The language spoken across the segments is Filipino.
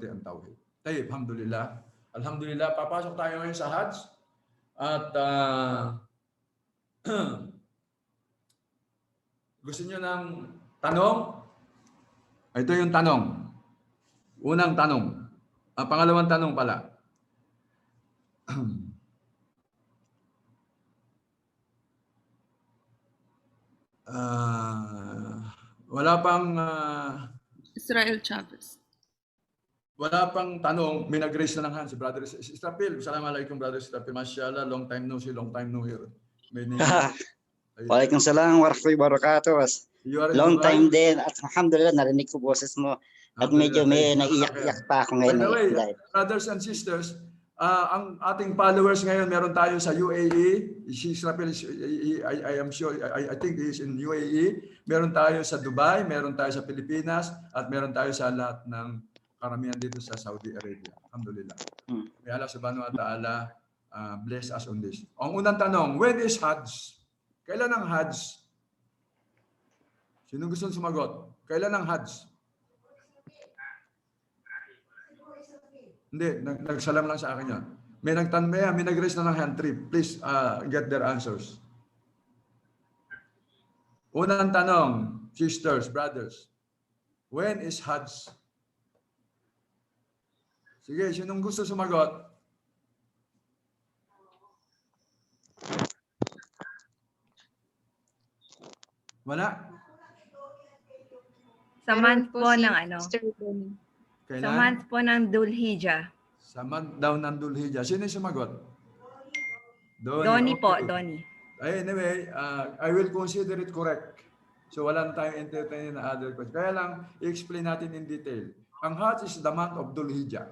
ang tawhid. Tayo, alhamdulillah. Alhamdulillah, papasok tayo ngayon sa Hajj. At gusto nyo ng tanong? Ito yung tanong. Unang tanong. Pangalawang tanong pala. Wala pang Israel Chavez. wala pang tanong, may nag-raise na ng hand si Brother Israpil. Assalamualaikum, Brother Israpil. Mashallah, long time no see, long time no hear. Waalaikumsalam warahmatullahi wabarakatuh. Long Dubai? time din at alhamdulillah narinig ko boses mo at medyo may naiiyak-iyak pa ako ngayon. By the way, brothers and sisters, ang ating followers ngayon, meron tayo sa UAE. Si Israpil, I am sure, I think he is in UAE. Meron tayo sa Dubai, meron tayo sa Pilipinas, at meron tayo sa lahat ng karamihan dito sa Saudi Arabia. Alhamdulillah. May Allah subhanahu wa ta'ala bless us on this. Ang unang tanong, when is Hajj? Kailan ang Hajj? Sino gusto sumagot? Kailan ang Hajj? Hindi, nagsalam lang sa akin yan. May nag-raise na ng hand trip. Please get their answers. Unang tanong, sisters, brothers, when is Hajj? Sige, sinong gusto sumagot? Wala? Sa month po ng ano? Kailan? Sa month po ng Dhul-Hijjah. Sa month daw ng Dhul-Hijjah. Sino yung sumagot? Donnie okay. po, Donnie. Anyway, I will consider it correct. So wala na tayong entertain na other questions. Kaya lang, i-explain natin in detail. Ang Hajj is the month of Dhul-Hijjah.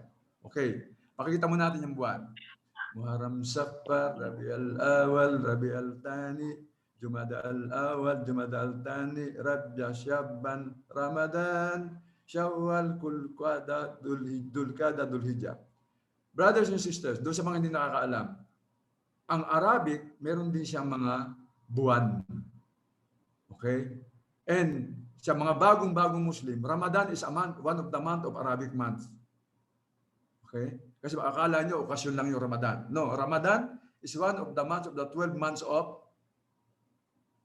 Okay. Pakikita mo natin yung buwan. Muharram, Safar, Rabi al-Awal, Rabi al-Thani, Jumada al-Awal, Jumada al-Thani, Rabja, Syaban, Ramadan, Shawwal, Kulqada, Dhul-Qa'dah, Dhul-Hijjah. Brothers and sisters, doon sa mga hindi nakakaalam, ang Arabic, meron din siyang mga buwan. Okay? And sa mga bagong-bagong Muslim, Ramadan is a month, one of the month of Arabic months. Okay? Kasi akala nyo, okasyon lang yung Ramadan. No, Ramadan is one of the months of the 12 months of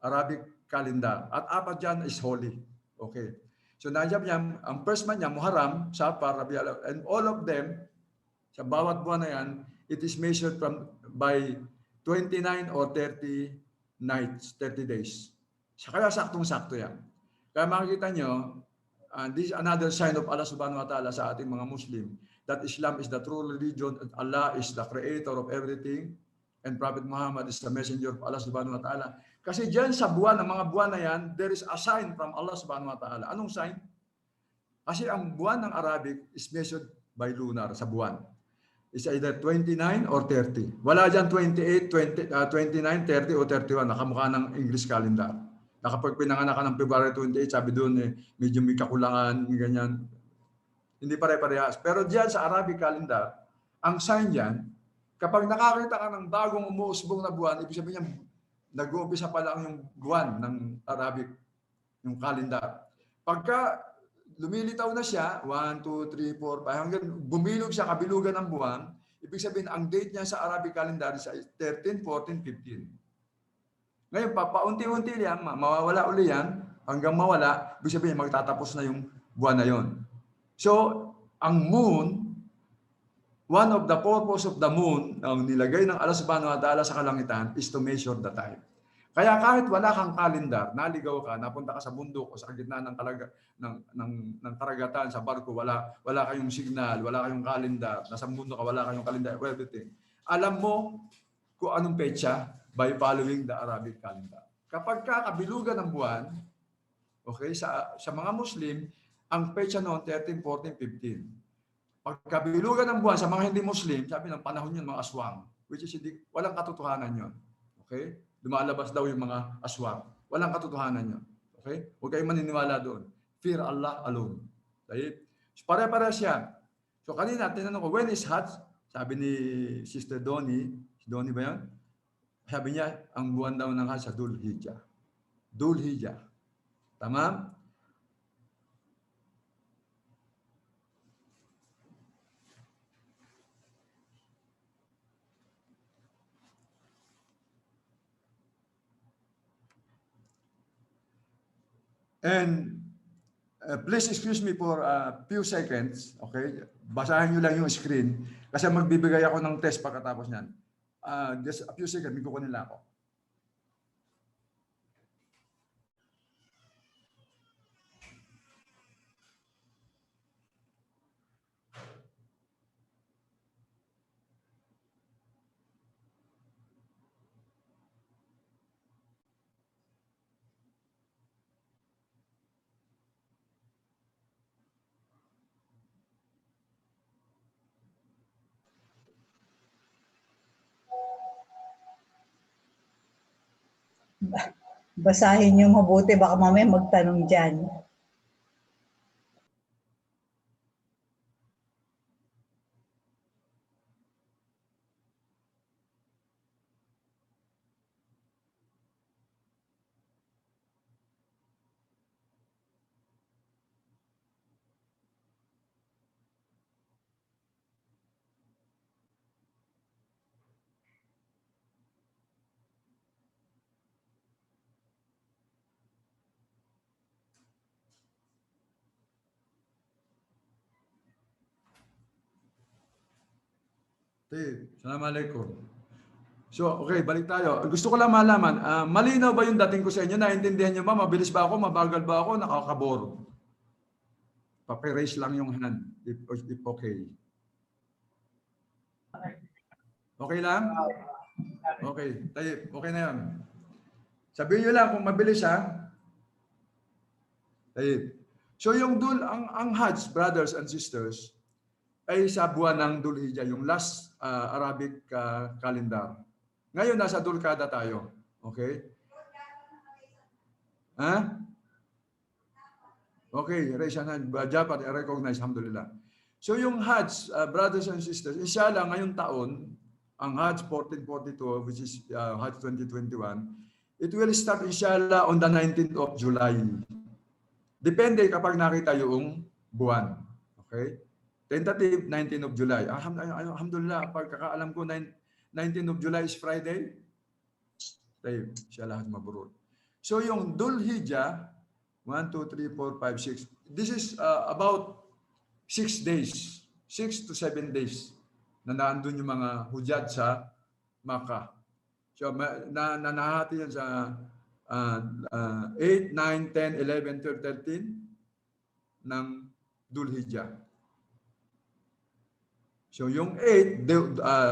Arabic calendar. At apat dyan is holy. Okay. So nandiyan niya, ang first month niya, Muharram, Safar, Rabi al-Awwal, and all of them, sa bawat buwan na yan, it is measured by 29 or 30 nights, 30 days. Kaya saktong-sakto yan. Kaya makikita nyo, this is another sign of Allah subhanahu wa ta'ala sa ating mga Muslim, that Islam is the true religion, and Allah is the creator of everything, and Prophet Muhammad is the messenger of Allah subhanahu wa ta'ala. Kasi dyan sa buwan, ng mga buwan na yan, there is a sign from Allah subhanahu wa ta'ala. Anong sign? Kasi ang buwan ng Arabic is measured by lunar sa buwan. It's either 29 or 30. Wala dyan 28, 29, 30 o 31. Nakamukha ng English calendar. Kapag pinanganak ka ng February 28, sabi doon medyo may kakulangan, ganyan. Hindi pare-parehas. Pero diyan sa Arabic calendar, ang sign diyan, kapag nakakita ka ng bagong umuusbong na buwan, ibig sabihin niya, nag-uumpisa pa lang yung buwan ng Arabic, yung calendar. Pagka lumilitaw na siya, 1, 2, 3, 4, 5, hanggang bumilog siya, kabilugan ng buwan, ibig sabihin, ang date niya sa Arabic calendar is 13, 14, 15. Ngayon, paunti-unti yan, mawawala uli yan, hanggang mawala, ibig sabihin, magtatapos na yung buwan na yon. So, ang moon, one of the purpose of the moon, ang nilagay ng Allah subhanahu wa ta'ala sa kalangitan, is to measure the time. Kaya kahit wala kang kalendar, naligaw ka, napunta ka sa bundok o sa gitna ng karagatan, sa barko, wala kayong signal, wala kayong kalendar, nasa mundo ka, wala kayong kalendar, everything. Alam mo kung anong petsa by following the Arabic calendar. Kapag kabilugan ng buwan, okay, sa mga Muslim, ang petsa noon 13, 14, 15. Pagkabilugan ng buwan sa mga hindi Muslim, sabi ng panahon yun, mga aswang, which is walang katotohanan yun. Okay? Lumalabas daw yung mga aswang. Walang katotohanan yun. Okay? Huwag kayong maniniwala doon. Fear Allah alone. Okay? So, pare-pare siya. So kanina, tinanong ko, when is Hajj? Sabi ni Sister Donnie, si Donnie ba yan? Sabi niya, ang buwan daw ng Hajj sa Dhul-Hijjah. Dhul-Hijjah. Tama? And please excuse me for a few seconds, okay? Basahin nyo lang yung screen kasi magbibigay ako ng test pagkatapos niyan. Just a few seconds, may kukunin lang ako. Basahin niyo mabuti, baka mamaya magtanong dyan. Okay, Assalamualaikum. So, okay, balik tayo. Gusto ko lang malaman, malinaw ba yung dating ko sa inyo? Naintindihan nyo ba? Mabilis ba ako? Mabagal ba ako? Nakakabor. Papiraise lang yung hand, if okay. Okay lang? Okay, tayo, okay na yan. Sabihin nyo lang kung mabilis ha. Tayo. So yung ang Hajj, brothers and sisters, ay sa buwan ng Dhul Hijjah, yung last Arabic calendar. Ngayon, nasa Dhul-Qa'dah tayo. Okay? Ha? Okay, raise your hand. Japan, I-recognize, alhamdulillah. So yung Hajj, brothers and sisters, inshallah, ngayong taon, ang Hajj 1442, which is Hajj 2021, it will start inshallah on the 19th of July. Depende kapag nakita yung buwan. Okay? Tentative, 19th of July. Alhamdulillah, pagkakaalam ko, 19th of July is Friday. Tayo, siya lahat maburot. So yung Dhul Hijjah, 1, 2, 3, 4, 5, 6. This is about 6 days. 6 to 7 days na naandun yung mga hujjat sa Makkah. So nahati yan sa 8, 9, 10, 11, 12, 13 ng Dhul Hijjah. So yung 8,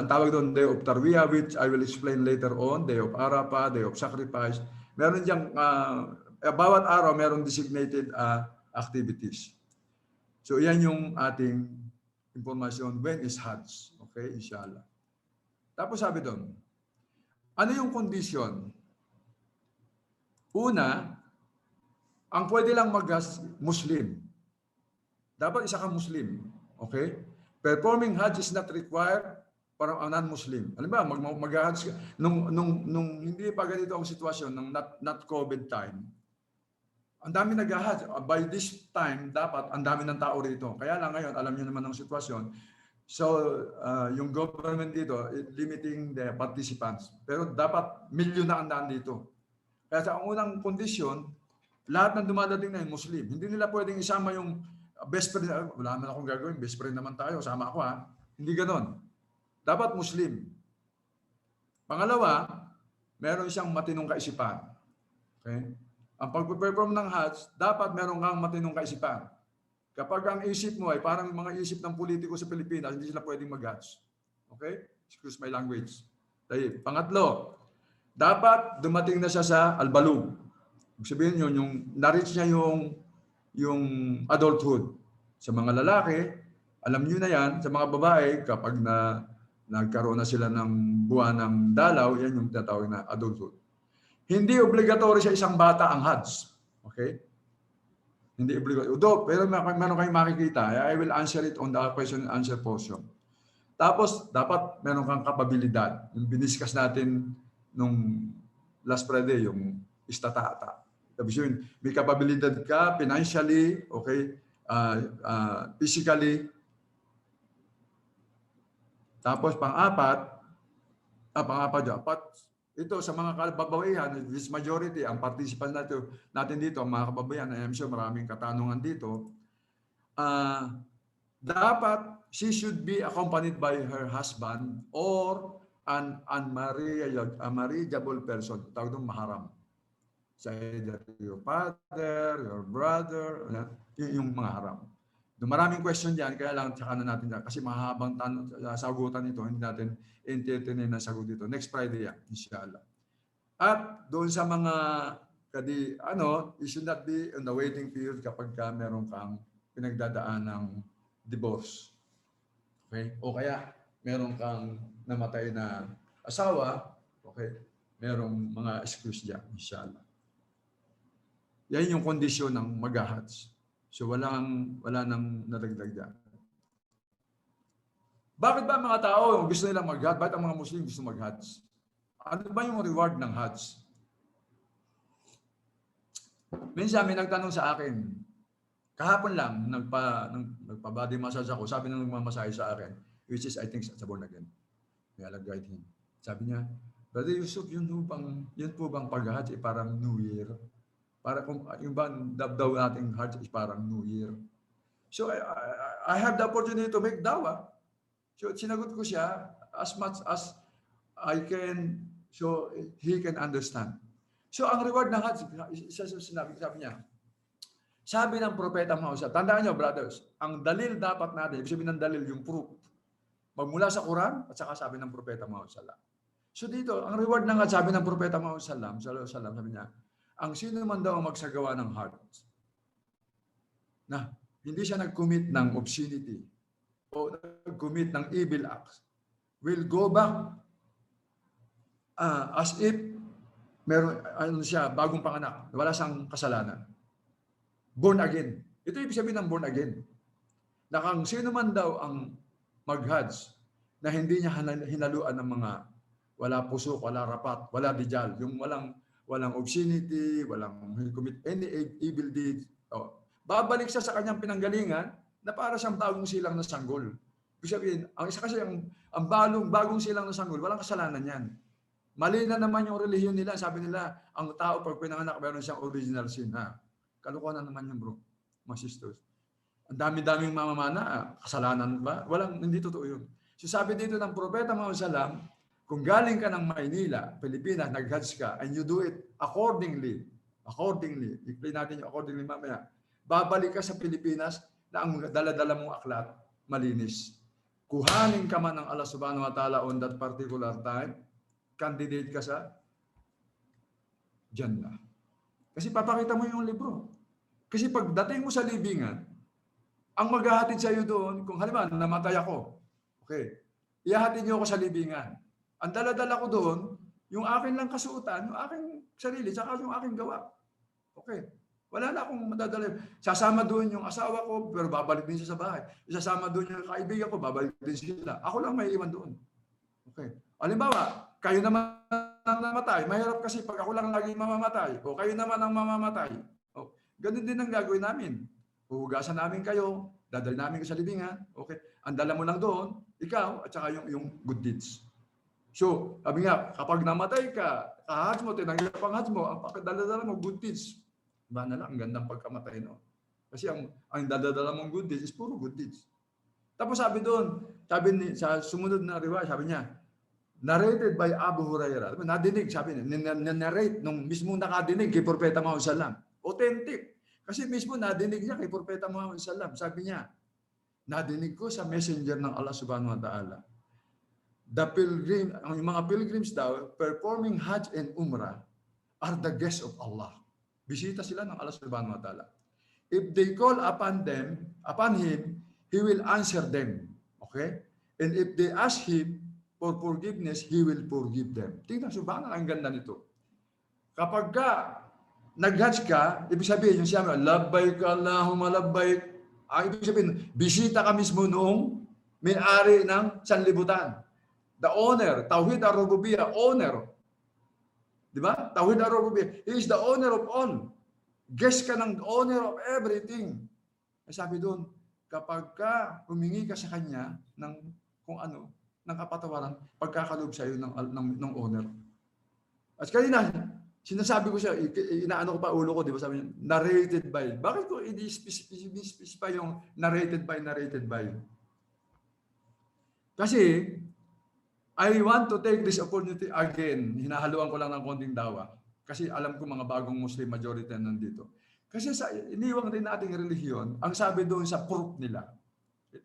tawag doon Day of Tarwiyah, which I will explain later on, Day of Arafah, Day of Sacrifice. Meron diyang, bawat araw meron designated activities. So yan yung ating information when is Hajj. Okay, inshallah. Tapos sabi doon, ano yung condition? Una, ang pwede lang Muslim. Dapat isa kang Muslim. Okay? Performing Hajj is not required para ang non-Muslim. Alam ba, mag-Hajj nung hindi pa ganito ang sitwasyon, nung not COVID time, ang dami nag-Hajj. By this time, dapat ang dami ng tao rito. Kaya lang ngayon, alam niyo naman ang sitwasyon. So, yung government dito, limiting the participants. Pero dapat milyon na ang daan dito. Kaya sa unang kondisyon, lahat ng dumadating na yung Muslim. Hindi nila pwedeng isama yung best friend. Wala naman akong gagawin, best friend naman tayo, sama ako ha. Hindi ganon. Dapat Muslim. Pangalawa, meron siyang matinong kaisipan. Okay? Ang pag-perform ng Hajj, dapat meron kang matinong kaisipan. Kapag ang isip mo ay parang mga isip ng politiko sa Pilipinas, hindi sila pwedeng mag-Hajj. Okay? Excuse my language. Dahil, pangatlo, dapat dumating na siya sa Al-Balugh. Ibig sabihin yun, yung na-reach niya yung adulthood. Sa mga lalaki, alam niyo na yan, sa mga babae, kapag nagkaroon na sila ng buwan ng dalaw, yan yung tinatawag na adulthood. Hindi obligatory sa isang bata ang Hajj. Okay? Hindi obligatory. Pero meron kayong makikita. I will answer it on the question and answer portion. Tapos, dapat meron kang kapabilidad. Yung biniskas natin nung last Friday, yung istatata. Sabi yun, may kapabilidad ka financially, okay, physically. Tapos pang-apat, ito sa mga kababaihan, this majority, ang participant natin dito, ang mga kababaihan, I'm sure maraming katanungan dito, dapat she should be accompanied by her husband or an unmarriageable person. Tawag doon maharam. Sa either your father, your brother, yung mga haram. Maraming question diyan, kaya lang tsaka na natin kasi mahabang sagutan ito, hindi natin entertain na sagot dito. Next Friday yan, inshallah. At doon sa mga you should not be in the waiting period kapag meron kang pinagdadaan ng divorce. Okay? O kaya meron kang namatay na asawa, okay? Merong mga excuse diyan, inshallah. Yan yung kondisyon ng mag-hajj. So wala nang nadagdag dyan. Bakit ba mga tao gusto nilang mag-hajj? Bakit ang mga Muslim gusto mag-hajj? Ano ba yung reward ng hajj? Minsan may nagtanong sa akin, kahapon lang, nagpa-body massage ako, sabi ng nagmamasahe sa akin, which is I think sa born again. May alagay him. Sabi niya, Brother Yusuf, yun po bang pag-hajj parang New Year? Para kung yung ba daw nating heart is parang New Year. So I have the opportunity to make dawa. So sinagot ko siya as much as I can so he can understand. So ang reward ng Hajj, sabi niya, sabi ng Propeta Muhammad, tandaan niyo brothers, ang dalil dapat natin, ibig sabihin ng dalil yung proof, magmula sa Quran at saka sabi ng Propeta Muhammad. So dito, ang reward ng Hajj, sabi ng Propeta Muhammad sabi niya, ang sino man daw ang magsagawa ng heart na hindi siya nag-commit ng obscenity o nag-commit ng evil acts will go back as if meron siya bagong panganak, wala siyang kasalanan. Born again. Ito ibig sabihin ng born again. Na kung sino man daw ang mag-hajj na hindi niya hinaluan ng mga wala pusok, wala rapat, wala dijal, yung walang obscenity, walang commit any evil deed. Babalik siya sa kanyang pinanggalingan na para siyang bagong silang na sanggol. Ibig sabihin, ang isa kasi ang bagong silang na sanggol, walang kasalanan yan. Mali na naman yung relihiyon nila. Sabi nila, ang tao pag pinanganak, meron siyang original sin. Kalokohan na naman yung bro, mga sisters. Ang dami-daming mamamana, kasalanan ba? Hindi totoo yun. So sabi dito ng Propeta Muhammad sallam, kung galing ka ng Maynila, Pilipinas, nag-hajj ka, and you do it accordingly, explain natin yung accordingly mamaya, babalik ka sa Pilipinas na ang dala-dala mong aklat, malinis. Kuhanin ka man ng Allah subhanahu wa ta'ala on that particular time, candidate ka sa Jannah. Kasi papakita mo yung libro. Kasi pagdating mo sa libingan, ang maghahatid sa iyo doon, kung halimbawa, namatay ako, okay, ihahatid niyo ako sa libingan. Ang dala-dala ko doon, yung akin lang kasuotan, yung aking sarili, saka yung aking gawa. Okay. Wala na akong madadala. Sasama doon yung asawa ko, pero babalik din siya sa bahay. Sasama doon yung kaibigan ko, babalik din sila. Ako lang may iwan doon. Okay. Halimbawa, kayo naman ang namatay. Mahirap kasi pag ako lang lagi mamamatay. O kayo naman ang mamamatay. O, ganun din ang gagawin namin. Huhugasan namin kayo, dadali namin sa libingan. Okay. Ang dala mo lang doon, ikaw, at saka yung good deeds. So, sabi nga, kapag namatay ka, kahats mo, tinanggap ang hats mo, ang dala-dala mo, good deeds. Ba na lang, ang gandang pagkamatay, no? Kasi ang dala-dala mong good deeds is puro good deeds. Tapos sabi doon, sa sumunod na riwaya, sabi niya, narrated by Abu Hurairah. Nadinig, sabi niya, narrate nung mismo nakadinig kay Propeta Muhammad sallam. Authentic. Kasi mismo nadinig niya kay Propeta Muhammad sallam. Sabi niya, nadinig ko sa messenger ng Allah subhanahu wa ta'ala. Ang mga pilgrims daw, performing Hajj and Umrah, are the guests of Allah. Bisita sila ng Allah subhanahu wa ta'ala. If they call upon him, he will answer them. Okay? And if they ask him for forgiveness, he will forgive them. Tingnan, subhanallah, ang ganda nito. Kapag ka nag-hajj ka, ibig sabihin, yung siya, labbaik Allahumma labbaik. Ang ibig sabihin, bisita ka mismo noong may-ari ng sanlibutan. The owner, Tawhid ar-Rububiyyah, owner. Di ba? Tawhid ar-Rububiyyah. He is the owner of all. Guest ka ng owner of everything. Sabi doon, kapag ka humingi ka sa kanya ng kung ano, ng kapatawaran, pagkakaloob sa iyo ng owner. At kanina, sinasabi ko siya, inaano ko pa ulo ko, di ba? Sabi niya, narrated by. Bakit ko i-specify yung narrated by? Kasi, I want to take this opportunity again. Hinahaluan ko lang ng konting dawa. Kasi alam ko mga bagong Muslim majority na nandito. Kasi sa iniwang din nating relihiyon, ang sabi doon sa proof nila.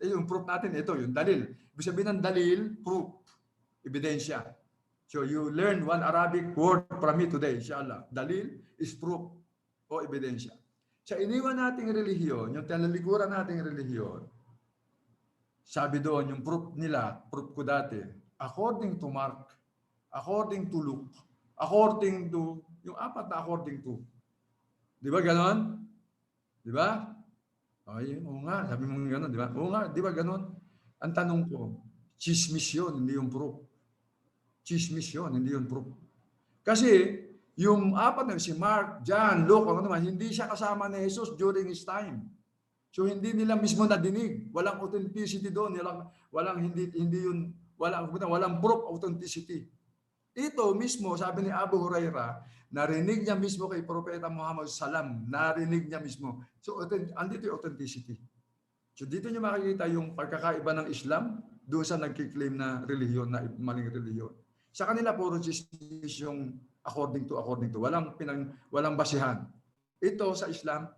Yung proof natin, ito, yung dalil. Ibig sabihin ng dalil, proof, ebidensya. So you learn one Arabic word from me today, inshallah. Dalil is proof o ebidensya. Sa iniwan nating relihiyon, yung talalikuran nating relihiyon, sabi doon, yung proof nila, proof ko dati, according to Mark, according to Luke, according to, yung apat na according to. Di ba ganon? Di ba? Ay, oo nga, sabi mo ganon, di ba? Oo nga, di ba ganon? Ang tanong ko, chismis yun, hindi yung proof. Chismis yun, hindi yung proof. Kasi, yung apat na, si Mark, John, Luke, ano naman, hindi siya kasama ni Jesus during his time. So, hindi nila mismo nadinig. Walang authenticity doon. Walang proof authenticity. Ito mismo, sabi ni Abu Huraira, narinig niya mismo kay Propeta Muhammad Salam. Narinig niya mismo. So, andito yung authenticity. So, dito niyo makikita yung pagkakaiba ng Islam doon sa nagkiklaim na relihiyon, na maling relihiyon. Sa kanila, puro chismis yung according to. Walang basihan. Ito sa Islam,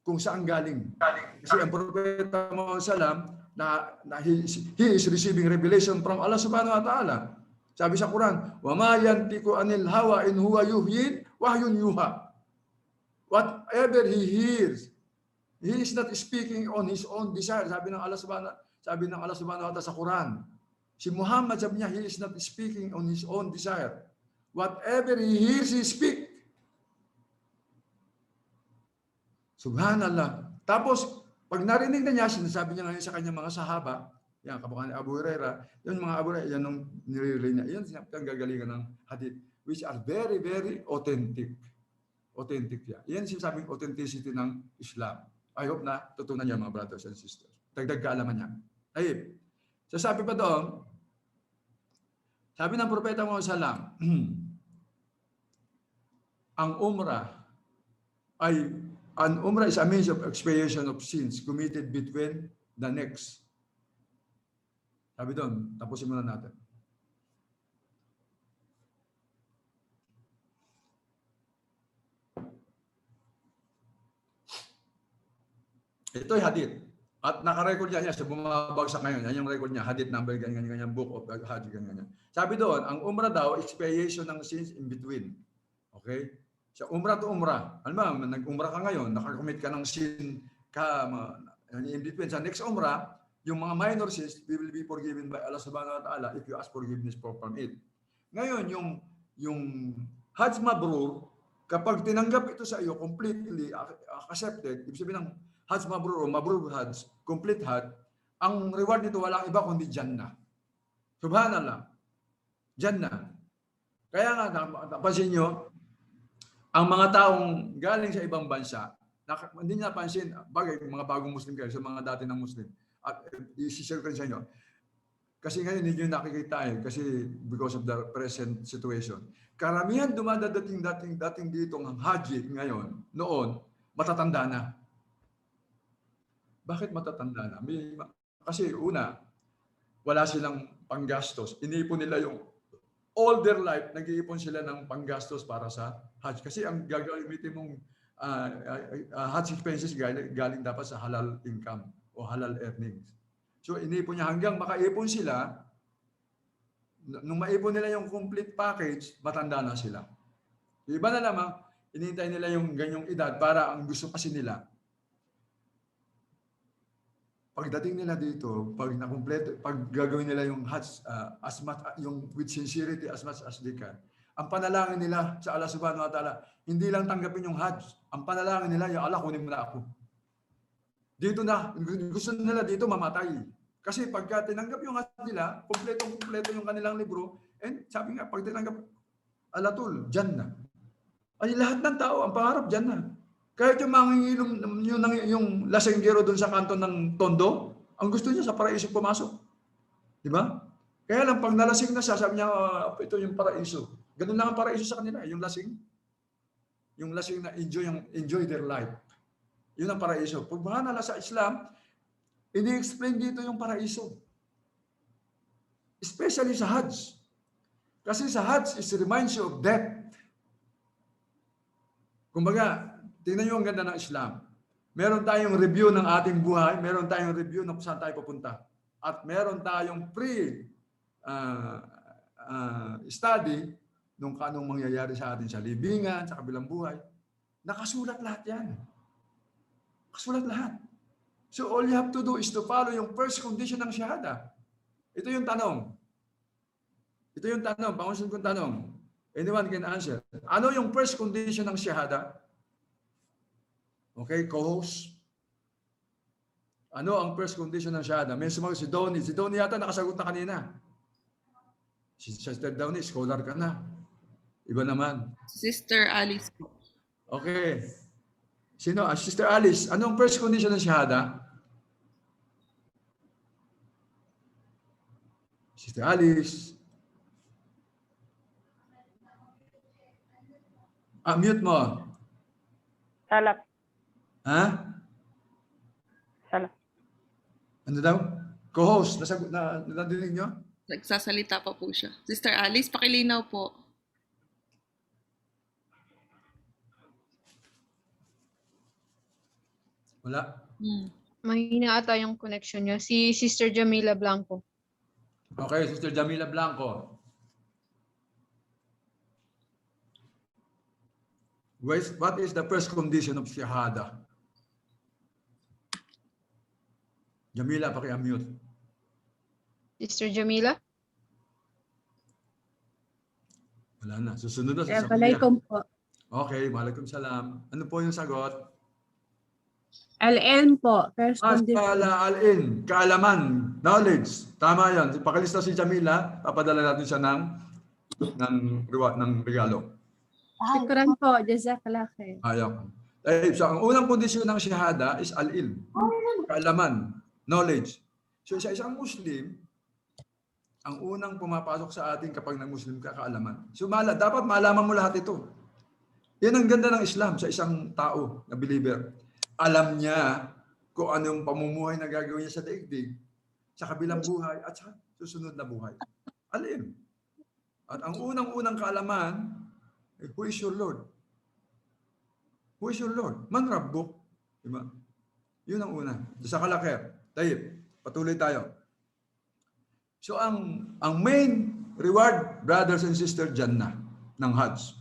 kung saan galing. Kasi ang Propeta Muhammad Salam, he is receiving revelation from Allah subhanahu wa ta'ala. Sabi sa Quran, وَمَا يَنْتِكُ عَنِ الْهَوَىٰ إِنْ هُوَ يُحْيِي وَحْيٌ يُوحَىٰ. Whatever he hears, he is not speaking on his own desire. Sabi ng Allah subhanahu wa ta'ala sa Quran. Si Muhammad, sabi niya, he is not speaking on his own desire. Whatever he hears, he speak. Subhanallah. Tapos, pag narinig na niya, sinasabi niya ngayon sa kanyang mga sahaba, yan, kamukha ni Abu Huraira, yung mga Abu Huraira, yan ang nire-relay niya. Yan ang gagalingan ng hadith, which are very, very authentic. Authentic yan. Yan sinasabing authenticity ng Islam. I hope na tutunan niya mga brothers and sisters. Dagdag kaalaman niya. Ay, sasabi pa doon, sabi ng Propeta Muhammad Sallam, ang umrah is a means of expiation of sins committed between the necks. Sabi doon, tapusin muna natin. Ito ay hadith. At nakarecord niya sa bumabagsak ngayon. Yan yung record niya. Hadith number, ganyan, book of hadith, ganyan. Sabi doon, ang umrah daw, expiation ng sins in between. Okay? Sa umrah to umrah. Alam mo, nag-umrah ka ngayon, nakakommit ka ng sin in between. Sa next umrah, yung mga minor sins will be forgiven by Allah subhanahu wa ta'ala if you ask forgiveness from it. Ngayon, yung Hajj Mabrur, kapag tinanggap ito sa iyo, completely accepted, ibig sabihin ng Hajj Mabrur o Mabrur Hajj, complete Hajj, ang reward nito walang iba kundi Jannah. Subhanallah. Jannah. Kaya nga, napansin nyo, ang mga taong galing sa ibang bansa, hindi napansin, bagay, mga bagong Muslim kayo, sa mga dati ng Muslim, at isi-share ko sa inyo. Kasi ngayon hindi nyo nakikita kasi because of the present situation. Karamihan dumadating dating dito ng haji ngayon, noon, matatanda na. Bakit matatanda na? Kasi una, wala silang panggastos. Iniipon nila yung all their life, nag-iipon sila ng panggastos para sa Hajj. Kasi ang gagamitin mong Hajj expenses galing dapat sa halal income o halal earnings. So iniipon niya hanggang makaipon sila. Nung maipon nila yung complete package, matanda na sila. Iba na naman, inintay nila yung ganyong edad para ang gusto kasi nila. Pagdating nila dito, pag nakumpleto, pag gagawin nila yung Hajj, yung with sincerity as much as they can, ang panalangin nila sa Allah subhanahu wa ta'ala, hindi lang tanggapin yung Hajj. Ang panalangin nila, ya Allah, kunin mo na ako. Dito na, gusto nila dito mamatay. Kasi pagka tinanggap yung Hajj nila, kumpleto yung kanilang libro, and sabi nga, pag tinanggap, alatul, Jannah. Ay, lahat ng tao, ang pangarap, Jannah. Kahit yung mangingilom, yung lasenggero doon sa kanto ng Tondo, ang gusto niya sa paraiso pumasok. Di ba? Kaya lang, pag nalasing na siya, sabi niya, ito yung paraiso. Ganun lang ang paraiso sa kanila, yung lasing. Yung lasing na enjoy their life. Yun ang paraiso. Pagbahanala sa Islam, ini-explain dito yung paraiso. Especially sa Hajj. Kasi sa Hajj, it reminds you of death. Kumbaga, tingnan nyo ang ganda ng Islam. Meron tayong review ng ating buhay, meron tayong review ng kung saan tayo pupunta. At meron tayong study nung anong mangyayari sa atin sa libingan, sa kabilang buhay. Nakasulat lahat yan. Nakasulat lahat. So all you have to do is to follow yung first condition ng shahada. Ito yung tanong. Ito yung tanong, pangusin kong tanong. Anyone can answer. Ano yung first condition ng shahada? Okay, co-host. Ano ang first condition ng shahada? May sumagot si Donnie. Si Donnie yata nakasagot na kanina. Si Sister Donnie, scholar ka na. Iba naman. Sister Alice po. Okay. Sino? Sister Alice, anong first condition ng shahada? Sister Alice. Mute mo. Salah. Ha? Salah. Ano daw? Co-host, nadinig nyo? Nagsasalita pa po siya. Sister Alice, pakilinaw po. Wala. Mahina ata yung connection niya. Si Sister Jamila Blanco. Okay, Sister Jamila Blanco. What is the first condition of shahada? Jamila, paki-unmute. Sister Jamila? Wala na. Susunod na. Assalamualaikum po. Okay, waalaikumsalam. Ano po yung sagot? Al-ilm po. First condition. Al-in, kaalaman, knowledge. Tama yan. Pakilista si Jamila, papadala natin siya ng regalo. Shukran po. Jazakallah khair. Ayaw. So, ang unang kondisyon ng shahada is al-ilm. Kaalaman, knowledge. So, sa isang Muslim, ang unang pumapasok sa atin kapag nag-Muslim ka, kaalaman. So, dapat malaman mo lahat ito. Yan ang ganda ng Islam sa isang tao na believer. Alam niya kung anong pamumuhay na gagawin niya sa daigdig, sa kabilang buhay, at sa susunod na buhay. Alim. At ang unang-unang kaalaman, who is your Lord? Who is your Lord? Man Rabbuk. Diba? Yun ang una. Sa kalakir. Tayo, patuloy tayo. So ang main reward, brothers and sisters, Jannah ng Hajj.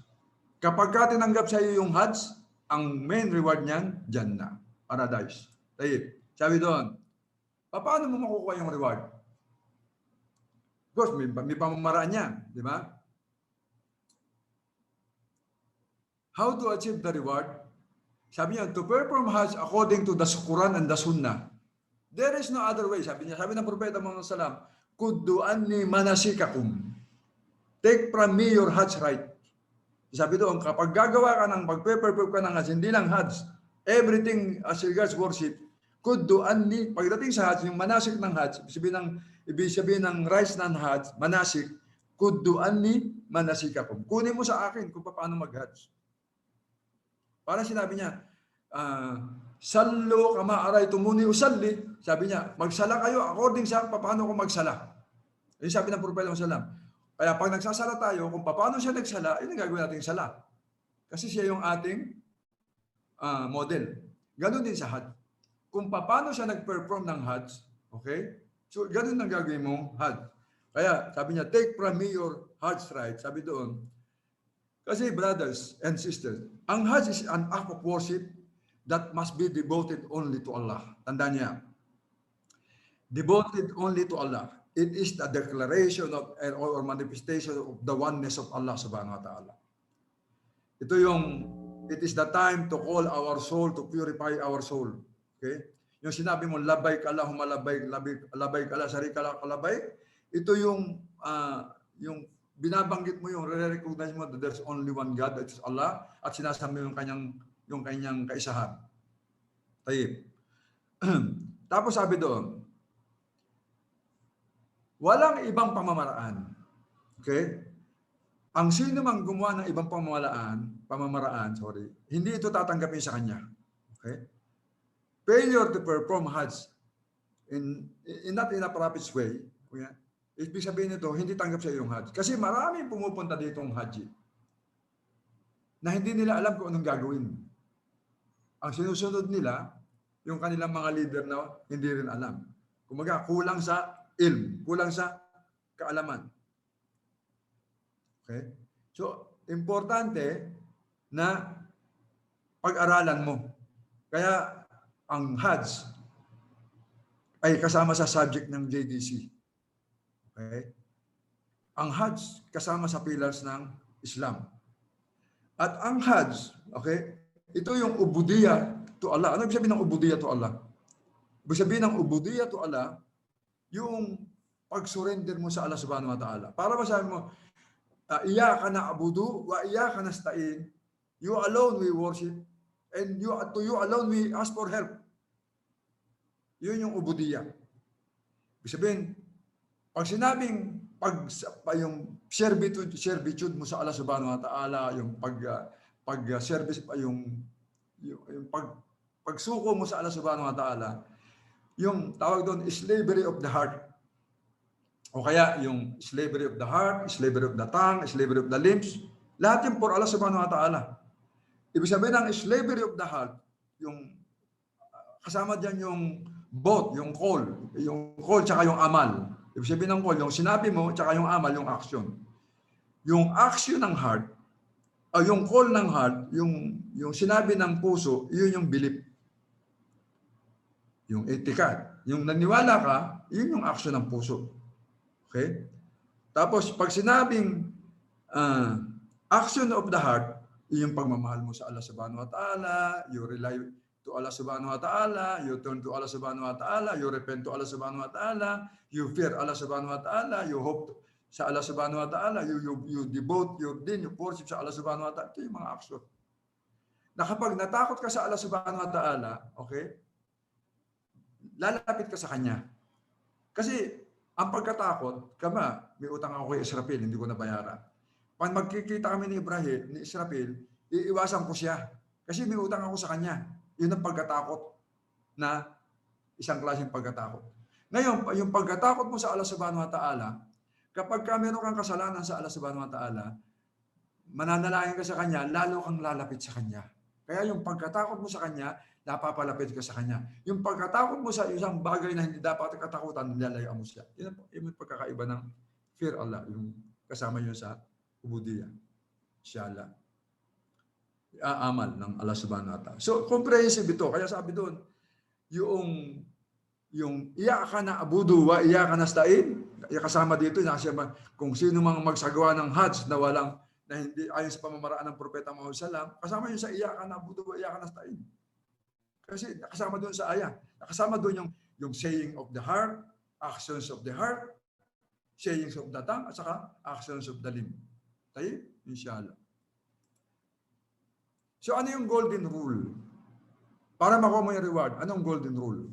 Kapag ka tinanggap sa iyo yung Hajj, ang main reward niyan, Jannah, paradise. Tayo, sabi doon, paano mo makukuha yung reward? Of course, may pamamaraan yan, di ba? How to achieve the reward? Sabi niya, to perform Hajj according to the Quran and the Sunnah. There is no other way. Sabi niya, sabi ng Propeta Muhammad Sallam, Kuddu anni manasikakum. Take from me your Hajj right. Sabi doon, kapag gagawa ka ng pag-perform ka ng Hajj, hindi lang Hajj, everything as regards worship, Kuddu anni, pagdating sa Hajj, yung manasik ng Hajj, ibig sabihin ng rice ng Hajj, manasik, Kuddu anni manasikakum. Kunin mo sa akin kung paano mag-Hajj. Para sinabi niya, sallu kama araytumuni usalli. Sabi niya, magsala kayo according sa paano ko magsala. Yung sabi ng Propeta Muhammad. Kaya pag nagsasala tayo, kung paano siya nagsala, yun ang gagawin nating sala. Kasi siya yung ating model. Ganon din sa Hajj. Kung paano siya nag-perform ng Hajj, okay? So, ganon ang gagawin mong Hajj. Kaya, sabi niya, take from me your Hajj right. Sabi doon, kasi brothers and sisters, ang Hajj is an act of worship that must be devoted only to Allah. Tandaan niya. Devoted only to Allah. It is the declaration of or manifestation of the oneness of Allah subhanahu wa ta'ala. It is the time to call our soul, to purify our soul. Okay? Yung sinabi mo, labay ka Allahumma labay ka la sharika lak labay. Ito yung binabanggit mo, yung re-recognize mo that there's only one God, that is Allah, at sinasabi mo yung kanyang kaisahan. Tayo. Tapos sabi doon, walang ibang pamamaraan. Okay? ang sino mang gumawa ng ibang pamamaraan, hindi ito tatanggapin sa kanya. Okay? Failure to perform Hajj not in a proper way, ibig sabihin nito, hindi tanggap sa iyong Hajj. Kasi maraming pumupunta dito ng Hajj na hindi nila alam kung anong gagawin. Ang sinusunod nila, yung kanilang mga leader na hindi rin alam. Kumaga, kulang sa ilm, kulang sa kaalaman. Okay? So, importante na pag-aralan mo. Kaya, ang Hajj ay kasama sa subject ng JDC. Okay? Ang Hajj kasama sa pillars ng Islam. At ang Hajj, okay, ito yung ubudiyya to Allah. Ano ibig sabihin ng ubudiyya to Allah? Ibig sabihin ng ubudiyya to Allah, yung pag-surrender mo sa Allah subhanahu wa ta'ala. Para masabi mo, iyaka na abudu, wa iyaka nasta'in, you alone we worship, and to you alone we ask for help. Yun yung ubudiyya. Ibig sabihin, pag sinabing yung servitude mo sa Allah subhanahu wa ta'ala, yung pag-service, yung pagsuko mo sa Allah subhanahu wa ta'ala, yung tawag doon, slavery of the heart. O kaya yung slavery of the heart, slavery of the tongue, slavery of the limbs, lahat yung for Allah subhanahu wa ta'ala. Ibig sabihin ng slavery of the heart, yung kasama dyan yung both, yung call tsaka yung amal. Ibig sabihin ng call, yung sinabi mo, tsaka yung amal, yung action. Yung action ng heart, yung call ng heart, yung sinabi ng puso, yun yung belief. Yung etikad. Yung naniwala ka, yun yung action ng puso. Okay? Tapos, pag sinabing action of the heart, yun yung pagmamahal mo sa Allah subhanahu wa ta'ala, you rely to Allah subhanahu wa ta'ala, you turn to Allah subhanahu wa ta'ala, you repent to Allah subhanahu wa ta'ala, you fear Allah subhanahu wa ta'ala, you hope sa Allah subhanahu wa ta'ala, you devote your din, you worship sa Allah subhanahu wa ta'ala. Ito yung mga action. Na kapag natakot ka sa Allah subhanahu wa ta'ala, okay, lalapit ka sa Kanya. Kasi ang pagkatakot, may utang ako kay Israfil, hindi ko nabayaran. Pag magkikita kami ni Israfil, iiwasan ko siya. Kasi may utang ako sa kanya. Yun ang pagkatakot na isang klaseng pagkatakot. Ngayon, yung pagkatakot mo sa Allah subhanahu wa ta'ala, kapag meron kang kasalanan sa Allah subhanahu wa ta'ala, mananalangin ka sa Kanya, lalo kang lalapit sa Kanya. Kaya yung pagkatakot mo sa Kanya, napapalapit ka sa Kanya. Yung pagkatakot mo sa isang bagay na hindi dapat katakutan, nilalayaan mo siya. Yun yung pagkakaiba ng fear Allah, yung kasama yun sa ubudiyya. Inshallah. Amal ng Allah subhanahu wa ta'ala. So, comprehensive ito. Kaya sabi doon, yung iyaka na abudu wa iyaka nasta'in, kasama dito, kung sino mang magsagawa ng Hajj na hindi ayon sa pamamaraan ng Propeta Muhammad sallam, kasama yun sa iyaka na abudu wa iyaka nasta'in. Kasi nakasama doon sa ayah. Nakasama doon yung saying of the heart, actions of the heart, sayings of the tongue, at saka actions of the limb. Tayo, inshallah. So ano yung golden rule? Para makuha mo yung reward, anong golden rule?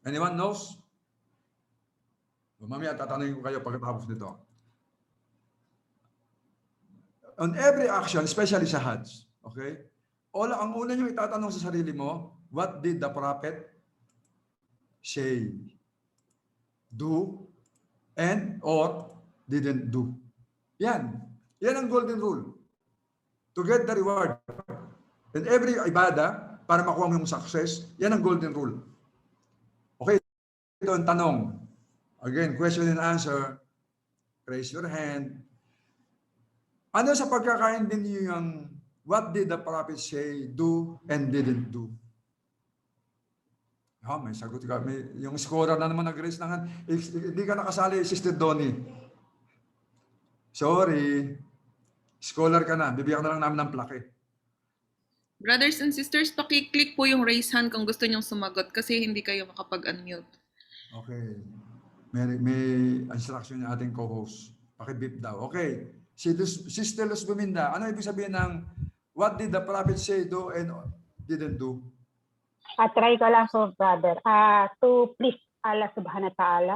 Anyone knows? Mamaya tatanungin ko kayo pagkatapos nito. On every action, especially sa Hajj, okay? Ang una nyo itatanong sa sarili mo, what did the prophet say? Do and or didn't do. Yan. Yan ang golden rule. To get the reward. In every ibadah, para makuha mo yung success, yan ang golden rule. Okay, ito ang tanong. Again, question and answer. Raise your hand. Ano sa pagkakaintindi niyo yung what did the prophet say, do, and didn't do? May sagot ka. Yung scholar na naman nag-raise ng hand. Hindi ka nakasali, Sister Donnie. Sorry. Scholar ka na. Bibigyan na lang namin ng plaque. Brothers and sisters, paki-click po yung raise hand kung gusto niyong sumagot kasi hindi kayo makapag-unmute. Okay. May instruction yung ating co-host. Paki-beep daw. Okay. Sister Luz Buminda, ano ibig sabihin ng what did the prophet say, do, and didn't do? Try ko lang so, brother. To please Allah subhanahu wa ta'ala.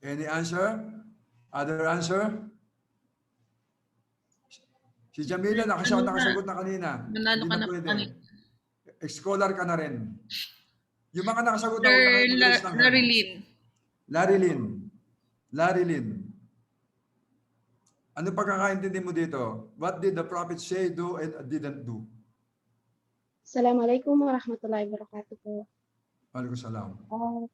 Any answer? Other answer? Si Jamila, nakasagot na kanina. Manalo Hindi ka na na pwede. kanina. Scholar ka na rin. Yung mga nakasagot na, Sir huwag na kayo mag-raise ng hand. Larilyn. Larry Lin. Ano pagkakaintindi mo dito? What did the prophet say, do, and didn't do? Assalamualaikum warahmatullahi wabarakatuh po. Waalaikumsalam.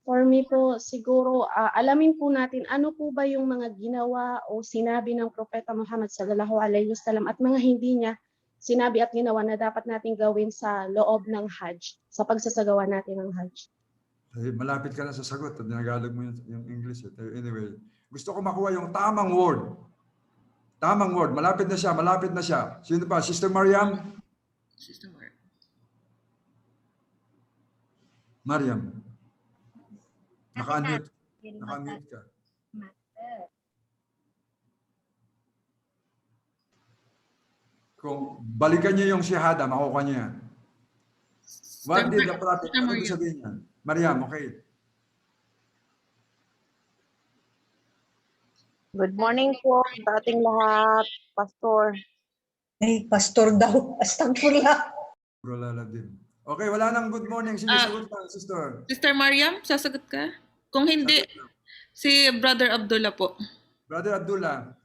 For me po, siguro alamin po natin ano po ba yung mga ginawa o sinabi ng Propeta Muhammad sallallahu alaihi wasallam at mga hindi niya sinabi at ginawa na dapat nating gawin sa loob ng Hajj, sa pagsasagawa natin ng Hajj. Eh, malapit ka na sa sagot. Dinagalog mo yung English. Anyway, gusto ko makuha yung tamang word. Tamang word. Malapit na siya. Malapit na siya. Sino pa? Sister Mariam? Sister Mar. Mariam. Naka-unmute. Naka-unmute ka. Kung balikan niyo yung shahada, makukuha niyo yan. What did the prophet? Ano ibig sabihin yan? Mariam, okay. Good morning po sa ating lahat, Pastor. Ay, pastor daw. Astagfirullah. Brolala din. Okay, wala nang good morning. Sige, sagot na, sister. Sister Mariam, sasagot ka? Kung hindi, si Brother Abdullah po. Brother Abdullah.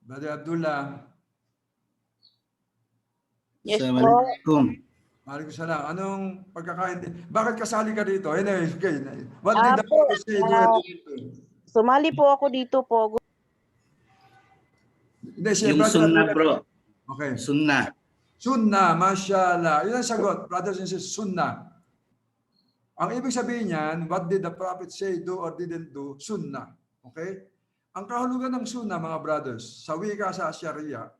Brother Abdullah. Yes po. Assalamualaikum. Waalaikumsalam. Anong pagkakaintindi? Bakit kasali ka dito? Anyway, okay. What did the Po, prophet say? Do and didn't do? sumali po ako dito po. Hindi, siya, Yung Brother sunnah, Abdullah. bro. Okay. Sunnah. Sunnah, mashallah. Yun ang sagot, brothers and sisters, sunnah. Ang ibig sabihin niyan, what did the prophet say, do or didn't do? Sunnah. Okay? Ang kahulugan ng sunnah, mga brothers, sa wika sa Sharia,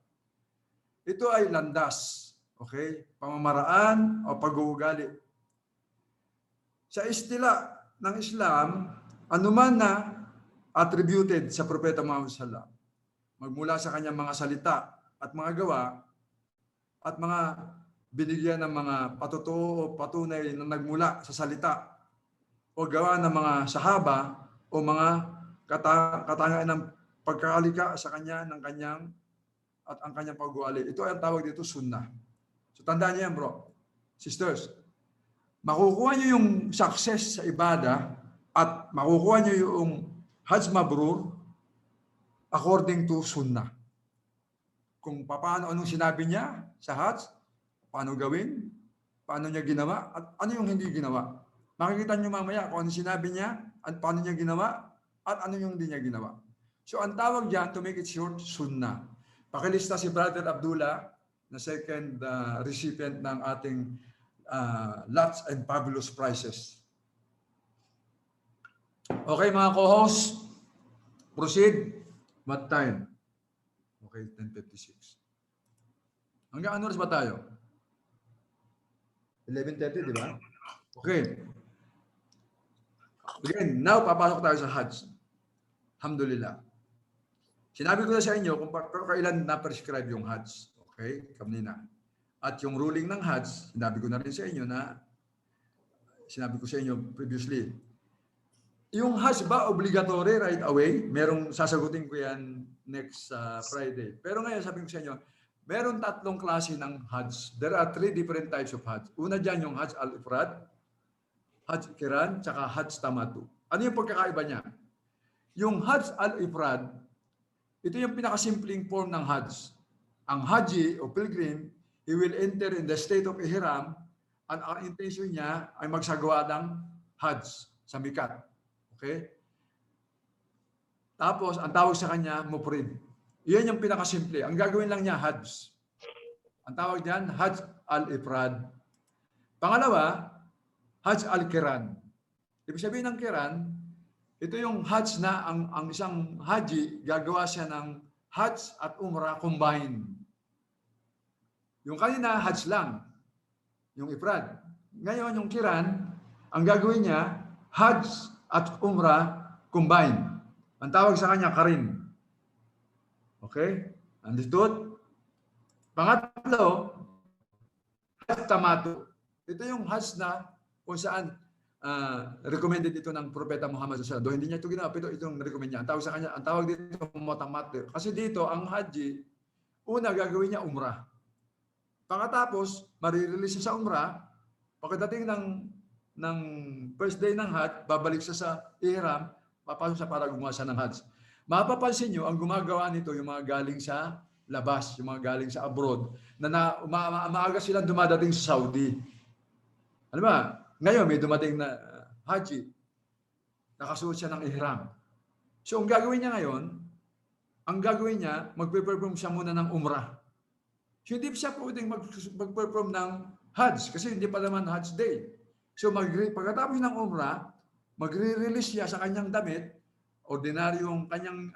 ito ay landas. Okay? Pamamaraan o pag-uugali. Sa istila ng Islam, anuman na attributed sa Propeta Muhammad sallallahu magmula sa kanyang mga salita at mga gawa at mga binigyan ng mga patotoo o patunay na nagmula sa salita o gawa ng mga sahaba o mga katangian ng pagkakalika sa kanya ng kanyang at ang kanyang pag-ugali. Ito ay ang tawag dito sunnah. So tandaan niyo yan, bro. Sisters, makukuha niyo yung success sa ibada at makukuha niyo yung Hajj Mabrur according to sunnah. Kung paano, anong sinabi niya sa Hajj, paano gawin, paano niya ginawa, at ano yung hindi ginawa. Makikita niyo mamaya kung ano sinabi niya, at paano niya ginawa, at ano yung hindi niya ginawa. So ang tawag diyan, to make it short, sunnah. Pakilista si Brother Abdullah, na second recipient ng ating Lots and Fabulous Prizes. Okay mga co-hosts, proceed. What time? Okay, 10:56. Hanggang ano oras ba tayo? 11:30, di ba? Okay. Again, now papasok tayo sa Hajj. Alhamdulillah. Sinabi ko na sa inyo kung kailan na-prescribe yung Hajj. Okay? Kanina. At yung ruling ng Hajj, sinabi ko na rin sa inyo na sinabi ko sa inyo previously. Yung Hajj ba obligatory right away? Merong sasagutin ko yan next Friday. Pero ngayon sabi ko sa inyo, meron tatlong klase ng Hajj. There are 3 different types of Hajj. Una dyan yung Hajj al-Ifrad, Hajj Qiran, tsaka Hajj Tamattu. Ano yung pagkakaiba niya? Yung Hajj al-Ifrad, ito yung pinakasimpleng form ng Hajj. Ang Haji o pilgrim, he will enter in the state of Ihram at ang intention niya ay magsagawa ng Hajj sa Mikat. Okay? Tapos, ang tawag sa kanya, Mufrid. Iyan yung pinakasimple. Ang gagawin lang niya, Hajj. Ang tawag diyan, Hajj al-Ifrad. Pangalawa, Hajj al-Qiran. Ibig sabihin ng Qiran, ito yung Hajj na ang isang Haji, gagawa siya ng Hajj at Umrah combined. Yung kanina, Hajj lang. Yung Ifrad. Ngayon, yung Qiran, ang gagawin niya, Hajj at Umrah combined. Ang tawag sa kanya, Qarin. Okay? Understood? Pangatlo, Hajj Tamattu. Ito yung Hajj na kung saan recommended ito ng Propeta Muhammad sallallahu alaihi wasallam. Hindi niya ito ginawa, pero itong recommend niya. Ang tawag sa kanya, ang tawag dito mutamattir. Kasi dito ang haji, una gagawin niya umrah. Pagkatapos, marirelease siya sa umrah. Pagdating ng first day ng Hajj, babalik siya sa ihram, papasok siya para gumawa siya ng Hajj. Mapapansin nyo, ang gumagawa nito yung mga galing sa labas, yung mga galing sa abroad, na maaga silang dumadating sa Saudi. Ano ba? Ngayon, may dumating na Haji, nakasuot siya ng ihram. So, ang gagawin niya ngayon, magpe-perform siya muna ng umrah. So, hindi siya pwedeng mag-perform ng Hajj kasi hindi pa naman Hajj day. So, pagkatapos ng umrah, magre-release siya sa kanyang damit, ordinaryong kanyang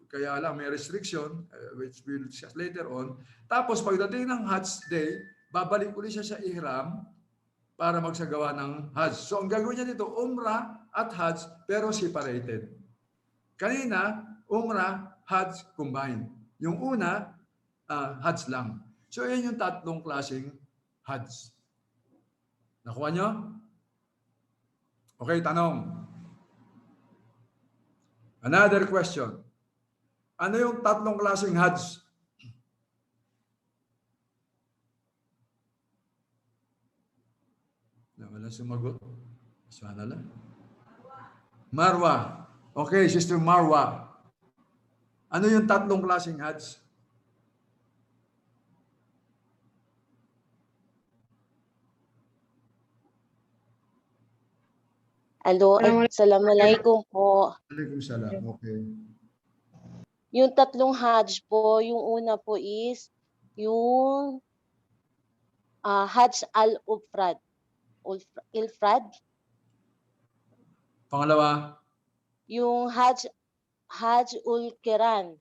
kaya lang may restriction, which we'll discuss later on. Tapos, pagdating ng Hajj day, babalik ulit siya sa ihram para magsagawa ng Hajj. So, ang gagawin niya dito, umrah at Hajj, pero separated. Kanina, umrah, Hajj combined. Yung una, Hajj lang. So, yan yung tatlong klaseng Hajj. Nakuha nyo? Okay, tanong. Another question. Ano yung tatlong klaseng Hajj? Wala sumagot. Sana lang. Marwa. Okay, Sister Marwa. Ano yung tatlong klaseng Hajj? Hello, assalamualaikum po. Alaikum salam. Okay. Yung tatlong Hajj po, yung una po is yung Hajj al-Ufrad. Ilfrad. Pangalawa? Yung Hajj ul-Kiran.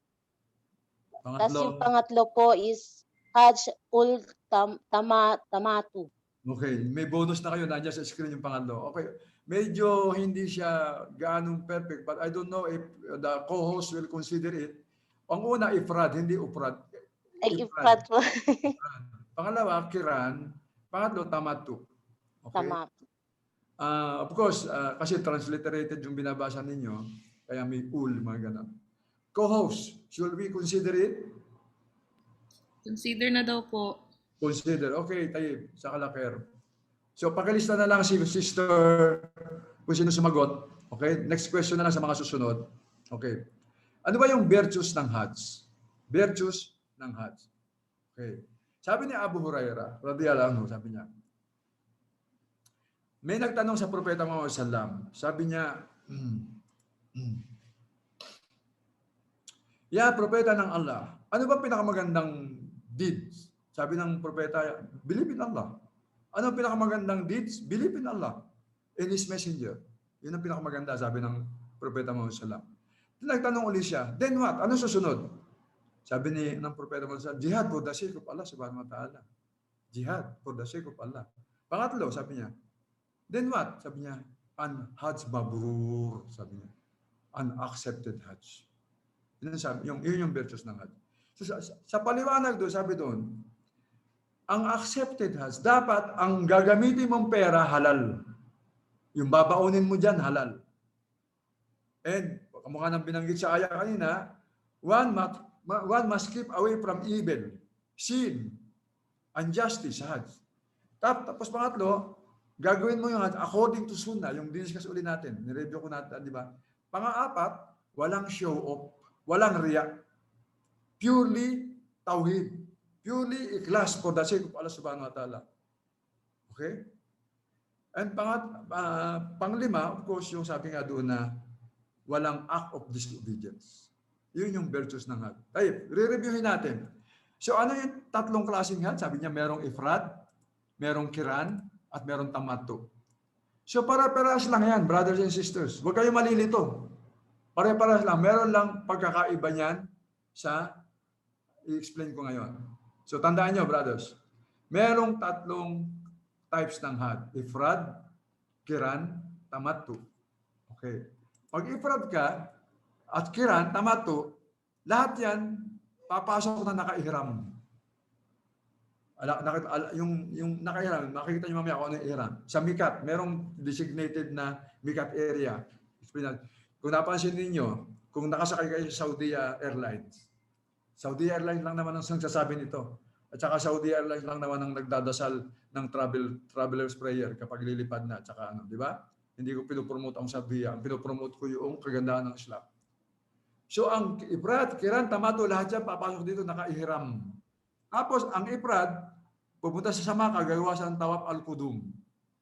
Tapos yung pangatlo po is Hajj ul-Tamatu. Okay, may bonus na kayo. Nandiyan sa screen yung pangatlo. Okay, medyo hindi siya gaanong perfect, but I don't know if the co-host will consider it. Ang una, Ifrad, hindi Ufrad. Ay, Ifrad po. Pangalawa, Kiran. Pangatlo, Tamatu. Okay? Tama. Of course, kasi transliterated yung binabasa ninyo, kaya may ul, mga ganun. Co-host, should we consider it? Consider na daw po. Consider. Okay, tayo, sa Kalaker. So, pakilista na lang si Sister kung sino sumagot. Okay, next question na lang sa mga susunod. Okay. Ano ba yung virtues ng Hajj? Virtues ng Hajj. Okay. Sabi ni Abu Hurairah, radhiyallahu anhu, sabi niya, may nagtanong sa Propeta Muhammad sallam. Sabi niya, Ya, Propeta ng Allah, ano ba pinakamagandang deeds? Sabi ng Propeta, believe in Allah. Ano ang pinakamagandang deeds? Believe in Allah and His Messenger. Yun ang pinakamaganda, sabi ng Propeta Muhammad sallam. Nagtanong ulit siya, then what? Ano susunod? Sabi ng Propeta Muhammad sallam, jihad for the sake of Allah subhanahu wa ta'ala. Jihad for the sake of Allah. Pangatlo, sabi niya, then what? Sabi niya, an Hajj mabrur. Sabi niya, an accepted Hajj. Yun yung virtues ng Hajj. So, sa paliwanag doon, sabi doon, ang accepted Hajj, dapat ang gagamitin mong pera halal. Yung babaunin mo dyan, halal. And, kamukha ng binanggit sa aya kanina, one must keep away from evil, sin, injustice sa Hajj. Tapos pangatlo, gagawin mo yung Hajj according to Sunnah, yung diniscuss ulit natin, nireview ko natin, di ba? Pang-apat, walang show off, walang riya. Purely tauhid. Purely ikhlas for the sake of Allah subhanahu wa ta'ala. Okay? And panglima, of course, yung sabi nga doon na walang act of disobedience. Yun yung virtues ng Hajj. Tayo, re-reviewin natin. So ano yung tatlong klaseng Hajj? Sabi niya, merong Ifrad, merong Kiran, at merong Tamatu. So para-parehas lang yan, brothers and sisters. Huwag kayo malilito. Pare-parehas lang. Meron lang pagkakaiba niyan sa i-explain ko ngayon. So tandaan nyo, brothers. Merong tatlong types ng Hajj. Ifrad, Kiran, Tamatu. Okay. Pag Ifrad ka at Kiran, Tamatu, lahat yan papasok na naka-ihram. Yung nakahiram, makikita niyo mamaya kung ano yung ihram. Sa Mikat, merong designated na Mikat area. Kung napansin niyo, kung nakasakay kayo sa Saudi Airlines, Saudi Airlines lang naman ang nagsasabi nito. At saka Saudi Airlines lang naman ang nagdadasal ng traveler's prayer kapag lilipad na. At saka di ba? Hindi ko pinopromote ang Saudiya. Ang pinopromote ko yung kagandahan ng Islam. So ang Ifrad, Kiran, Tamato, lahat yan papasok dito nakaihiram. Tapos ang Ifrad, pupunta sa Maka, gagawa siya ng Tawaf al-Qudum.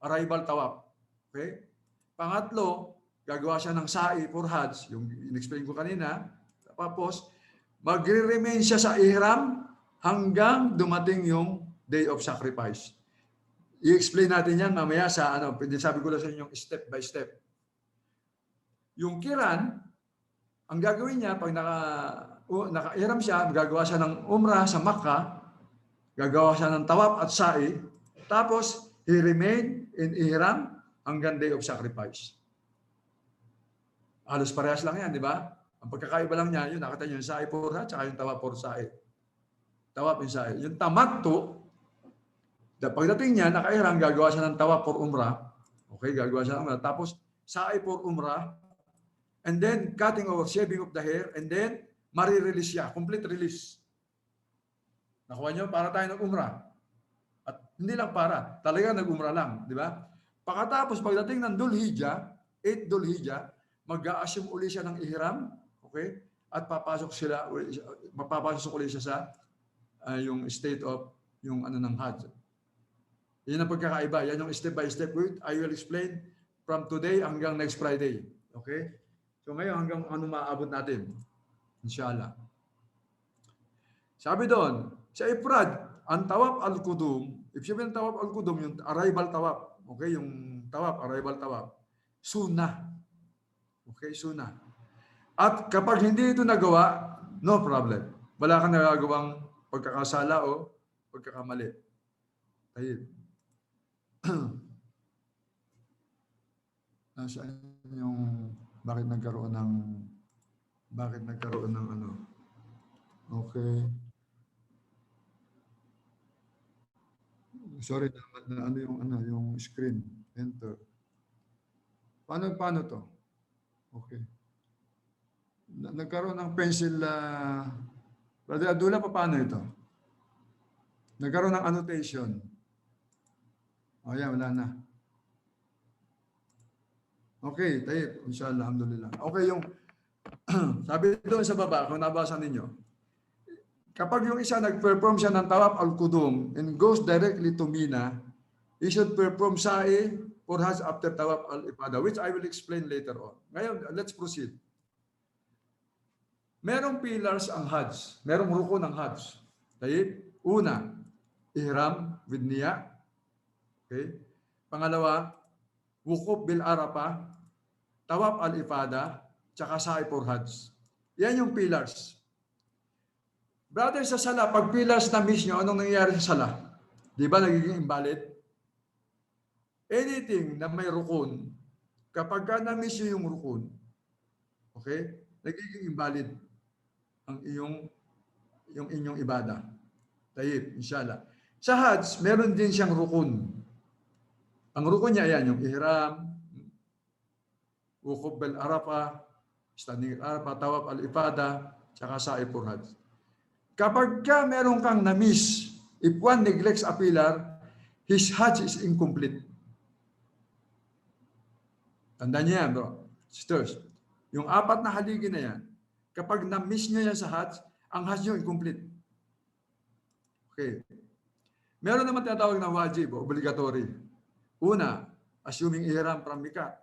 Arrival Tawaf. Okay? Pangatlo, gagawa siya ng Sa'i for Hajj, yung in-explain ko kanina. Tapos, magre-remain siya sa ihram hanggang dumating yung day of sacrifice. I-explain natin yan mamaya sa sabi ko lang sa inyo step by step. Yung Kiran, ang gagawin niya pag naka-ihram siya, gagawa siya ng umrah sa Makkah, gagawa siya ng tawaf at sa'i, tapos he remain in ihram hanggang day of sacrifice. Halos parehas lang yan, di ba? Ang pagkakaiba lang niya, yun, nakita niyo yung sa'i for hajj, tsaka yung tawaf for sa'i. Tawaf yung sa'i. Yung tamattu, pagdating niya, naka-ihram, gagawa siya ng tawaf for umrah. Okay, gagawa siya ng umrah. Tapos, sa'i for umrah, and then cutting or shaving of the hair, and then mari-release siya, complete release. Nakuha niyo, para tayo nag-umrah. At hindi lang para, talaga nag-umrah lang, di ba? Pagkatapos, pagdating ng Dhul Hijjah, 8 Dhul Hijjah, mag-a-assume uli siya ng ihram, okay? At mapapasok uli siya sa yung state of yung ng Hajj. Yan ang pagkakaiba. Yan yung step by step. I will explain from today hanggang next Friday. Okay? So ngayon hanggang ano maaabot natin. Inshallah. Sabi doon, sa Ifrad, ang Tawaf al-Qudum, if sabihin ng Tawaf al-Qudum, yung arrival tawaf, okay, yung tawaf, arrival tawaf, sunnah. Okay, sunnah. At kapag hindi ito nagawa, no problem. Wala kang nagagawang pagkakasala o pagkakamali. Ayun. Nasaan yung bakit nagkaroon ng ano? Okay. Sorry na yung screen. Enter. Paano to? Okay. Nagkaroon ng pencil Brother Abdullah, paano ito? Nagkaroon ng annotation. O yan, wala na. Okay, tayo. Inshallah, alhamdulillah. Okay, yung sabi doon sa baba, kung nabasa ninyo, kapag yung isa nag-perform siya ng Tawaf al-Qudum and goes directly to Mina, he should perform sa'i for Hajj after Tawaf al-Ifadah, which I will explain later on. Ngayon, let's proceed. Merong pillars ang Hajj. Merong rukun ang Hajj. Tayo, una, ihram with niya. Okay? Pangalawa, wukuf bil Arafah, Tawaf al-Ifadah, tsaka sa'i for Hajj. Yan yung pillars. Brother, sa sala, pag pillars na miss nyo, anong nangyayari sa sala? Di ba nagiging invalid? Anything na may rukun, kapag ka na-miss nyo yung rukun, okay, nagiging invalid ang yung inyong ibadah. Tayyib, inshallah. Sa Hajj, meron din siyang rukun. Ang rukun niya, ayan, yung ihram, wukuf bil Arafah, standing Arafah, Tawaf al-Ifadah, tsaka sa'i for Hajj. Kapag ka meron kang na-miss, if one neglects a pillar, his Hajj is incomplete. Tandaan niyo yan, bro. Sisters, yung 4 na haligi na yan, kapag na-miss niyo yan sa Hajj, ang Hajj niyo incomplete. Okay. Meron naman tinatawag na wajib, obligatory. Una, assuming ihram from Mikat.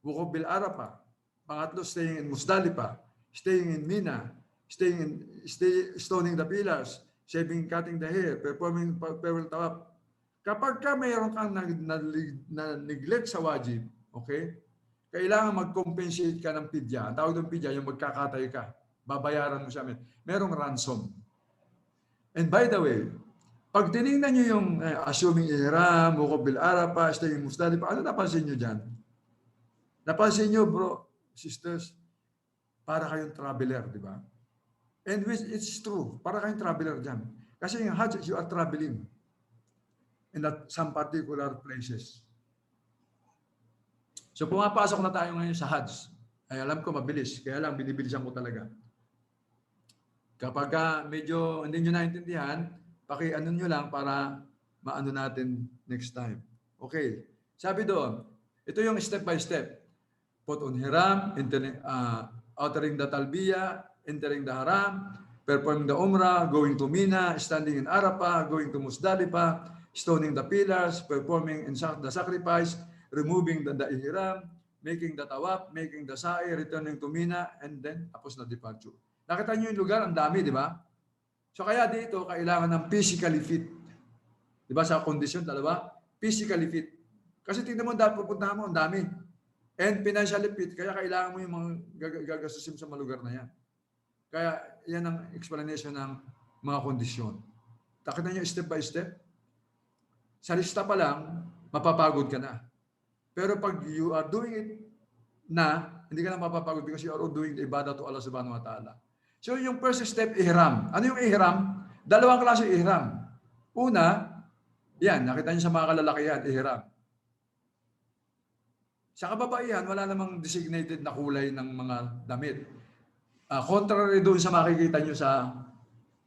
Wukuf bil Arafah. Pangatlo, staying in Musdalifah. Staying in Mina. Stoning the pillars. Shaving, cutting the hair. Performing farewell tawaf. Kapag ka mayroon kang na-neglect sa wajib, okay, kailangan mag-compensate ka ng pidya. Ang tawag ng pidya, yung magkakatay ka. Babayaran mo siya. Merong ransom. And by the way, pag tinignan nyo yung assuming ihram, wukuf bil Arafah, staying in Musdalifah, ano napansin nyo dyan? Napansin nyo, bro, sisters, para kayong traveler, di ba? And which it's true, para kayong traveler dyan. Kasi yung Hajj, you are traveling. in some particular places. So pumapasok na tayo ngayon sa Hajj. Ay alam ko mabilis, kaya lang binibilisan ko talaga. Kapag medyo hindi nyo naintindihan, paki-ano nyo lang para maano natin next time. Okay. Sabi doon, ito yung step by step. Put on hiram, uttering the talbiya, entering the haram, performing the umrah, going to Mina, standing in Arafah, going to Musdalifah, stoning the pillars, performing the sacrifice, removing the ihram, making the tawaf, making the sa'i, returning to Mina, and then tapos na departure. Nakita niyo yung lugar, ang dami, di ba? So kaya dito, kailangan ng physically fit. Di ba sa kondisyon, dalawa? Physically fit. Kasi tingnan mo, dapat pupuntahan mo, ang dami. And financially fit, kaya kailangan mo yung mga gagastusin sa mga lugar na yan. Kaya yan ang explanation ng mga kondisyon. Nakita niyo step by step? Sa lista pa lang, mapapagod ka na. Pero pag you are doing it na, hindi ka na mapapagod because you are doing the ibadah to Allah subhanahu wa ta'ala. So yung first step, ihram. Ano yung ihram? Dalawang klase ihram. Una, yan, nakita niyo sa mga kalalakihan, ihram. Sa kababaihan, wala namang designated na kulay ng mga damit. Contrary doon sa makikita nyo sa,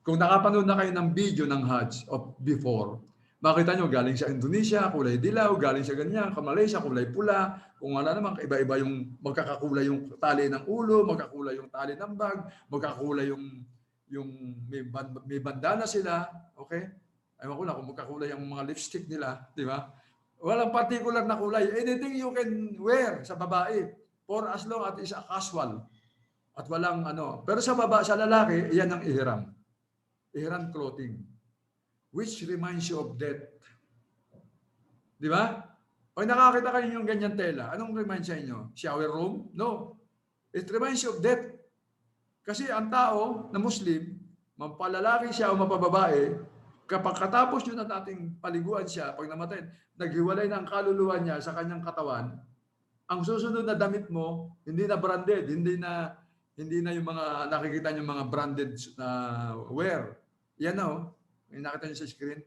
kung nakapanood na kayo ng video ng Hajj of before, makita nyo galing sa Indonesia, kulay dilaw, galing sa ganyan, Malaysia, kulay pula, kung wala naman, iba-iba yung, magkakakulay yung tali ng ulo, magkakulay yung tali ng bag, magkakulay yung may bandana sila, okay? Ewan ko na kung magkakulay yung mga lipstick nila, di ba? Walang particular na kulay. Anything you can wear sa babae for as long as it's a casual. At walang ano. Pero sa sa lalaki, iyan ang ihram. Ihram clothing. Which reminds you of death. Di ba? O nakakita kayo yung ganyan tela. Anong reminds sa inyo? Shower room? No. It reminds you of death. Kasi ang tao na Muslim, mapalalaki siya o mapababae, kapag katapos yun at ating paliguan siya, pag namatay, naghiwalay ng kaluluwa niya sa kanyang katawan, ang susunod na damit mo, hindi na branded, hindi na yung mga nakikita niyo mga branded wear. Yan o, yung nakita niyo sa screen.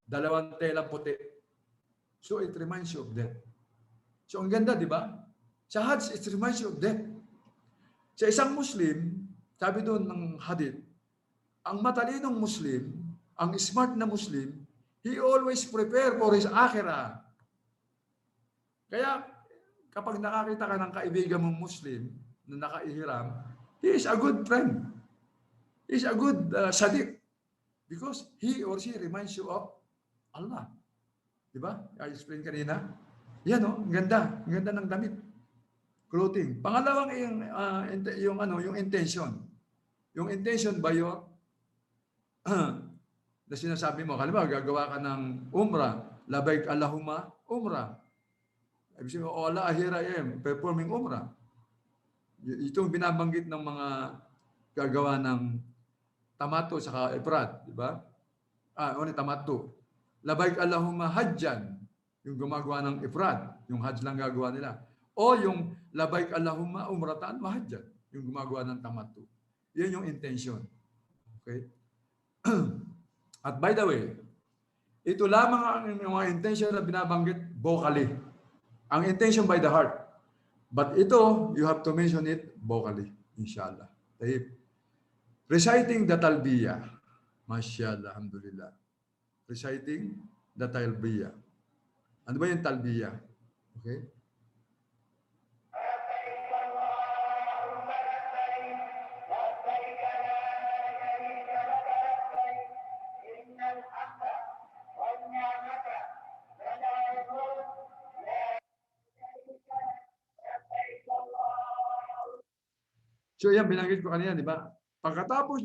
Dalawang telang puti. So it reminds you of death. So ang ganda, di ba? Sa Hajj, it reminds you of death. Sa isang Muslim, sabi doon ng hadith, ang matalinong Muslim, ang smart na Muslim, he always prepare for his akhirah. Kaya, kapag nakakita ka ng kaibigan mong Muslim na nakaihiram, he is a good friend. He is a good sadiq. Because he or she reminds you of Allah. Diba? I explained kanina. Yan o, ang ganda. Ang ganda ng damit. Clothing. Pangalawang yung intention. Yung intention ba yun? Na sinasabi mo, halimbawa, gagawa ka ng umrah, labaik Allahumma umrah. Ibig sabihin, o Allah ahira am, performing umrah. Itong binabanggit ng mga gagawa ng tamato sa ifrad, di ba? Tamato. Labaik Allahumma hajjan, yung gumagawa ng ifrad, yung hajj lang gagawa nila. O yung labaik Allahumma umratan wa hajjan, yung gumagawa ng tamato. Yan yung intention. Okay? At by the way, ito lamang ang mga intention na binabanggit vocally. Ang intention by the heart. But ito, you have to mention it vocally, inshallah. Reciting the talbiyah. Masyaallah, alhamdulillah. Reciting the talbiyah. Ano ba yung talbiyah? Okay? So yan, binanggit ko kanina, di ba? Pagkatapos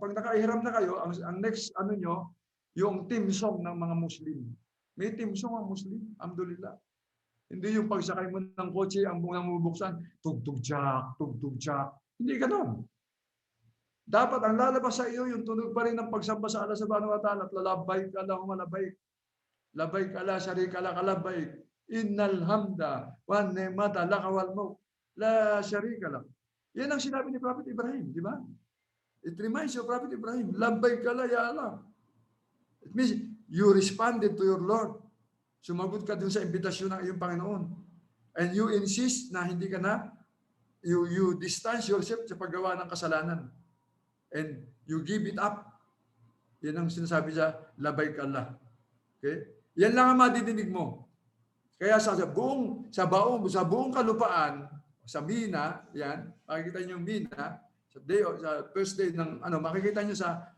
pag nakaihiram na kayo, ang next nyo, yung team song ng mga Muslim. May team song ang Muslim, alhamdulillah. Hindi yung pagsakay mo ng kotse, ang bungang mubuksan, tug-tug-jak, tug-tug-jak. Hindi ganoon. Dapat ang lalabas sa iyo, yung tunog pa rin ng pagsamba sa Allah subhanahu wa ta'ala at lalabay ka, Allahumma labayk. Labayk ala sharika lak labayk. Innal hamda wa ni'mata laka wal mulk la sharika lak. Yan ang sinabi ni Prophet Ibrahim, di ba? It reminds you of Prophet Ibrahim. Labayk ala ya Allah. It means, you responded to your Lord. Sumagot ka dun sa imbitasyon ng iyong Panginoon. And you insist na hindi ka na, you distance yourself sa paggawa ng kasalanan. And you give it up. Yan ang sinasabi sa labay ka Allah. Okay? Yan lang ang madidinig mo. Kaya sa buong kalupaan, sa Mina, yan, makikita niyo yung Mina, sa first day ng, makikita niyo sa,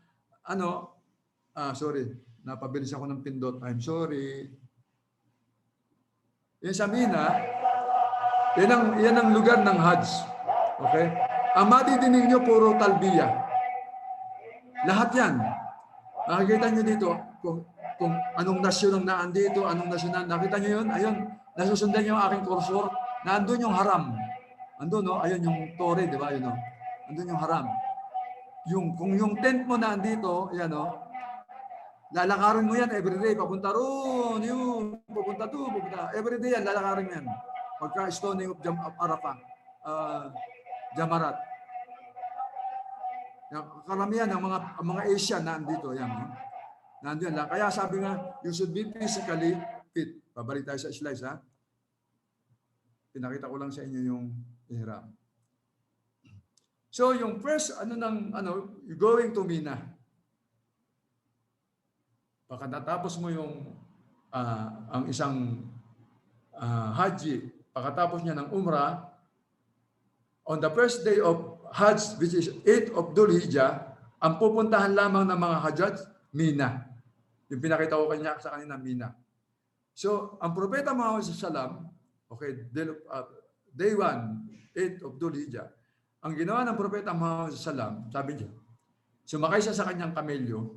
sorry, napabilis ako ng pindot. I'm sorry. Yan sa Mina, yan ang lugar ng Hajj. Okay? Ang madidinig niyo puro talbiya. Lahat yan. Makikita niyo dito kung anong nasyon ang naan dito, anong nasyon na. Nakita niyo yun? Ayun, nasusundan niyo ang aking cursor. Nandun yung haram. Andun, no? Ayun yung tore, di ba? Ayun, no? Andun yung haram. Kung yung tent mo nandito, yan, no? Lalakarin mo yan everyday. Papunta roon, papunta to, papunta. Everyday yan, lalakarin mo yan. Pagka stoning of Arafah, Jamarat. Karamihan ng mga Asian nandito, yan, no? Nandun lang. Kaya sabi nga, you should be physically fit. Pabalik tayo sa slides, ha? Pinakita ko lang sa inyo yung ihram. So, yung first, going to Mina. Pagka natapos mo yung, ang isang Haji, pagkatapos niya ng Umrah, on the first day of Hajj, which is 8 of Dhul Hijjah, ang pupuntahan lamang ng mga Hajjaj, Mina. Yung pinakita ko sa kanina, Mina. So, ang Propeta Muhammad sallam, okay, day 1, 8 of Dhul Hijjah, ang ginawa ng Propeta Muhammad sallam, sabi niya, sumakay siya sa kanyang kamelyo,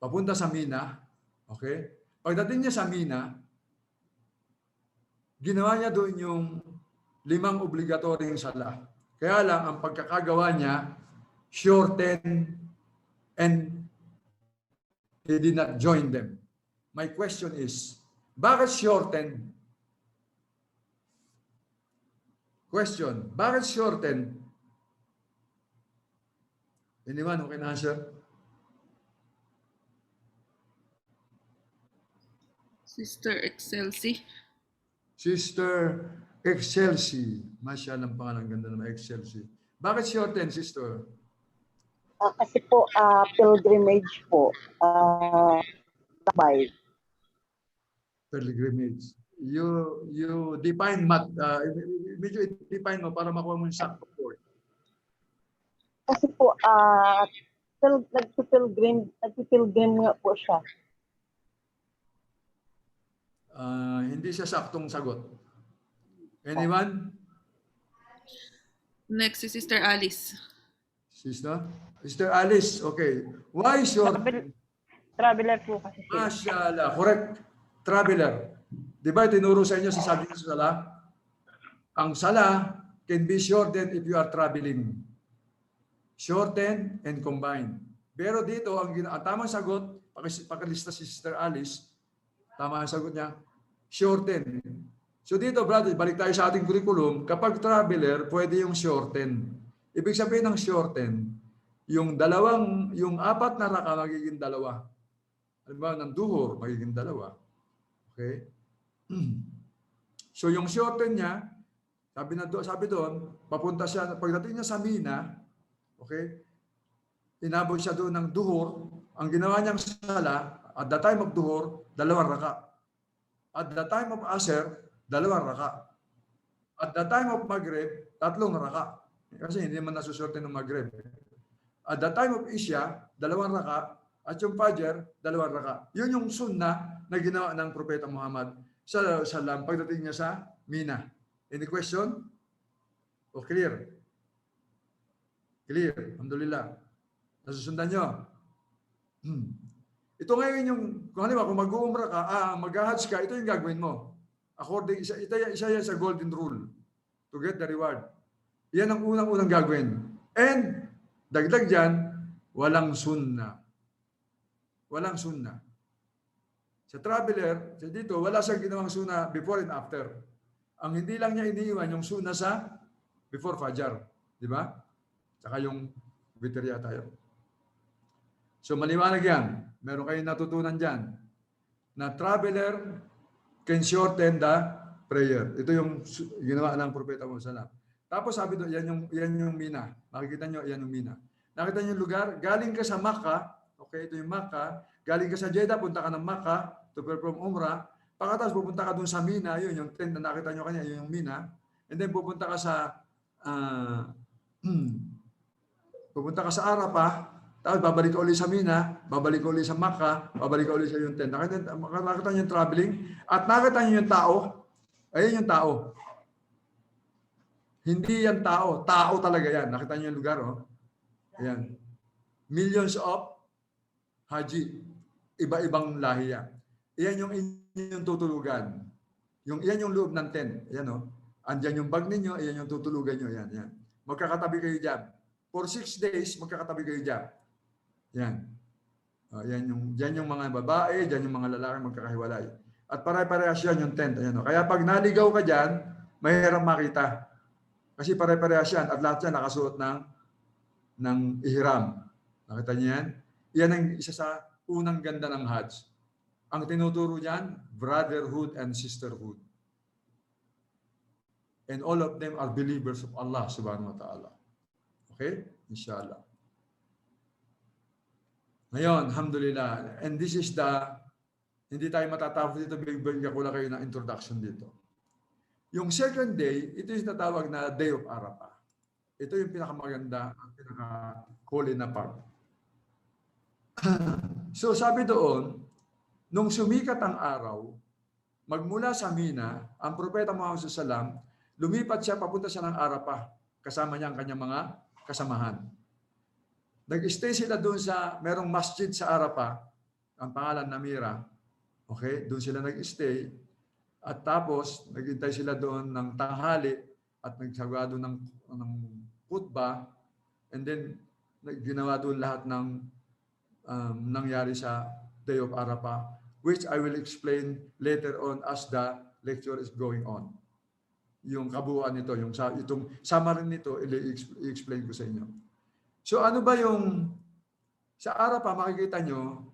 papunta sa Mina, okay? Pagdating niya sa Mina, ginawa niya doon yung 5 obligatoryong sala. Kaya lang, ang pagkakagawa niya, shorten and he did not join them. My question is, bakit shorten? Question, bakit shorten? Anyone who can answer? Sister Excelsi. Sister Excelsi. Masyal ang pangalan, ganda naman, Excelsi. Bakit shorten, sister? Kasi po, pilgrimage po. Sabay. Pilgrimage. You define medyo define mo para makuha mo yung sakto word. Kasi po, nagpipilgrim nga po siya. Hindi siya saktong sagot. Anyone? Next si Sister Alice. Sister Alice, okay. Why short? Traveler po kasi siya. Mashallah, correct. Traveler. Di ba tinuro sa inyo sa sabi ng sala? Ang sala can be shortened if you are traveling. Shorten and combine. Pero dito, ang tamang sagot, pakilista si Sister Alice, tama ang sagot niya, shorten. So dito, brother, balik tayo sa ating curriculum. Kapag traveler, pwede yung shorten. Ibig sabihin ng shorten, yung 4 na raka magiging 2. Halimbawa, ng duhur, magiging 2. Okay? So yung shorten niya, sabi doon, papunta siya, pagdating niya sa Mina, okay? Inabot siya doon ng duhur. Ang ginawa niyang sala, at the time of duhur, 2 raka. At the time of Asr, 2 raka. At the time of Maghrib, 3 raka. Kasi hindi man nasusorte ng Maghrib. At the time of Isya, 2 raka. At yung Fajr, 2 raka. Yun yung sunnah na ginawa ng Propeta Muhammad sa pagdating niya sa Mina. Any question? O clear? Clear. Alhamdulillah. Nasusundan nyo? Ito ngayon yung, kung mag-uumra ka, mag-hajj ka, ito yung gagawin mo. According, isa yan sa golden rule to get the reward. Yan ang unang-unang gagawin. And, dagdag dyan, walang sunnah. Walang sunnah. Sa traveler, dito, wala siyang ginawang sunnah before and after. Ang hindi lang niya iniiwan, yung sunnah sa before Fajr. Di ba? Saka yung Witr yata yun. So maliwanag yan. Meron kayong natutunan dyan na traveler can shorten the prayer. Ito yung ginawa ng Propeta Muhammad. Tapos sabi doon, yan yung Mina. Makikita nyo, yan yung Mina. Nakita nyo yung lugar, galing ka sa Makkah, okay, ito yung Makkah, galing ka sa Jeddah, punta ka ng Makkah to perform Umrah, pagkatapos pupunta ka doon sa Mina, yun yung tent na nakita nyo kanya, yun yung Mina, and then pupunta ka sa Arafah, tapos babalik ka ulit sa Mina, babalik ka ulit sa Makkah, babalik ka ulit sa yung tent. Nakita nyo yung traveling, at nakita nyo yung tao, ayun yung tao. Hindi yan tao, tao talaga yan. Nakita nyo yung lugar, oh. Ayan. Millions of haji. Iba-ibang lahi yan. Iyan yung inyong tutulugan. Iyan yung loob ng tent. Ayan, oh. Andyan yung bag ninyo, iyan yung tutulugan nyo. Ayan, yan. Magkakatabi kayo dyan. For 6 days, magkakatabi kayo dyan. Yan. Yan yung mga babae, dyan yung mga lalaki magkakahiwalay. At pare-parehas yan yung tent. Ayan, oh. Kaya pag naligaw ka dyan, mahirap makita. Kasi pare-parehas yan at lahat yan nakasuot ng ihram. Nakita niyo yan? Yan ang isa sa unang ganda ng Hajj. Ang tinuturo niyan, brotherhood and sisterhood. And all of them are believers of Allah subhanahu wa ta'ala. Okay? Inshallah. Ngayon, alhamdulillah. And this is hindi tayo matatapos dito, bigyan ko lang kayo ng introduction dito. Yung second day, ito yung tatawag na Day of Arafah. Ito yung pinakamaganda at pinaka-holy na part. So sabi doon, nung sumikat ang araw, magmula sa Mina, ang Propeta Muhammad SAW, lumipat siya, papunta siya ng Arafah. Kasama niya ang kanyang mga kasamahan. Nag-stay sila doon sa, merong masjid sa Arafah, ang pangalan Namira. Okay, doon sila nag-stay. At tapos, naghintay sila doon ng tanghali at nagsagawa doon ng khutbah. And then, ginawa doon lahat ng nangyari sa Day of Arafah, which I will explain later on as the lecture is going on. Yung kabuuan nito, itong summary nito, i-explain ko sa inyo. So ano ba yung, sa Arafah, makikita nyo,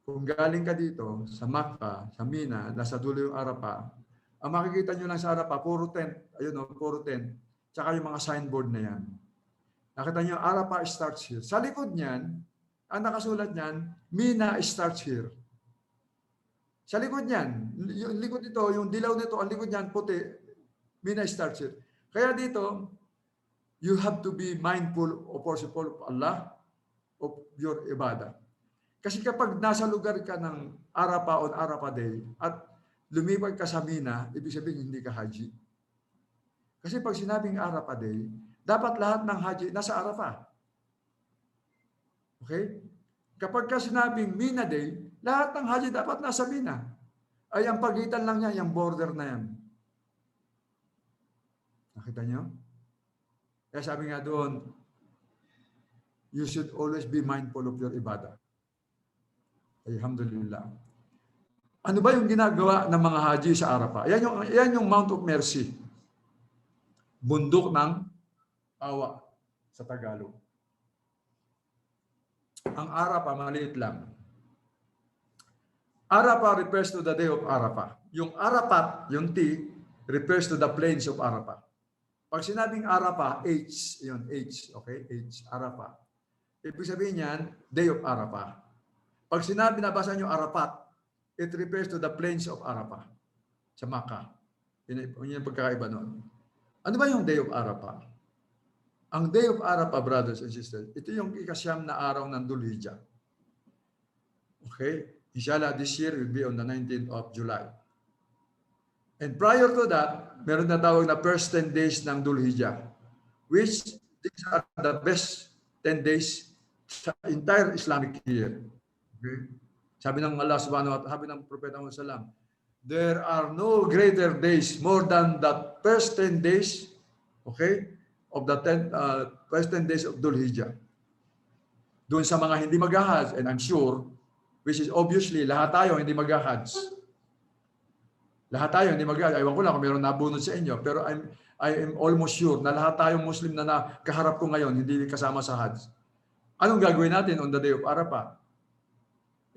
kung galing ka dito, sa Makkah, sa Mina, nasa dulo yung Arafah, ang makikita nyo lang sa Arafah, puro tent, ayun o, puro tent, tsaka yung mga signboard na yan. Nakita nyo, Arafah starts here. Sa likod niyan, ang nakasulat niyan, Mina starts here. Sa likod niyan, yung likod nito, yung dilaw nito, ang likod niyan, puti, Mina starts here. Kaya dito, you have to be mindful of worshipful of Allah, of your ibadah. Kasi kapag nasa lugar ka ng Arafah on Arafah Day at lumipat ka sa Mina, ibig sabihin hindi ka haji. Kasi pag sinabing Arafah Day, dapat lahat ng haji nasa Arafah. Okay? Kapag ka sinabing Mina Day, lahat ng haji dapat nasa Mina. Ay ang pagitan lang niya, yung border na yan. Nakita niyo? Kaya sabi nga doon, you should always be mindful of your ibadah. Alhamdulillah. Ano ba yung ginagawa ng mga haji sa Arafah? Yan yung Mount of Mercy. Bundok ng awa sa Tagalog. Ang Arafah, maliit lang. Arafah refers to the day of Arafah. Yung Arafat, yung T, refers to the plains of Arafah. Pag sinabing Arafah, H, yun, H, okay? H, Arafah. Ibig sabihin yan, day of Arafah. Pag sinabi, nabasa nyo Arafat, it refers to the plains of Arafah sa Makkah. Yun yung pagkakaiba nun. Ano ba yung Day of Arafah? Ang Day of Arafah, brothers and sisters, ito yung ikasyam na araw ng Dhul Hijjah. Okay? Inshallah, this year will be on the 19th of July. And prior to that, meron na tawag na first 10 days ng Dhul Hijjah, which these are the best 10 days sa entire Islamic year. Okay? Sabi ng Allah subhanahu wa ta'ala, sabi ng Propeta Muhammad sallam, there are no greater days more than the first 10 days, okay, of the first 10 days of Dhul Hijjah. Doon sa mga hindi mag-Hajj, and I'm sure, which is obviously, lahat tayo hindi mag-Hajj. Lahat tayo hindi mag-Hajj. Ewan ko lang kung meron nabunod sa inyo, pero I am almost sure na lahat tayong Muslim na kaharap ko ngayon, hindi kasama sa Hajj. Anong gagawin natin on the day of Arafah?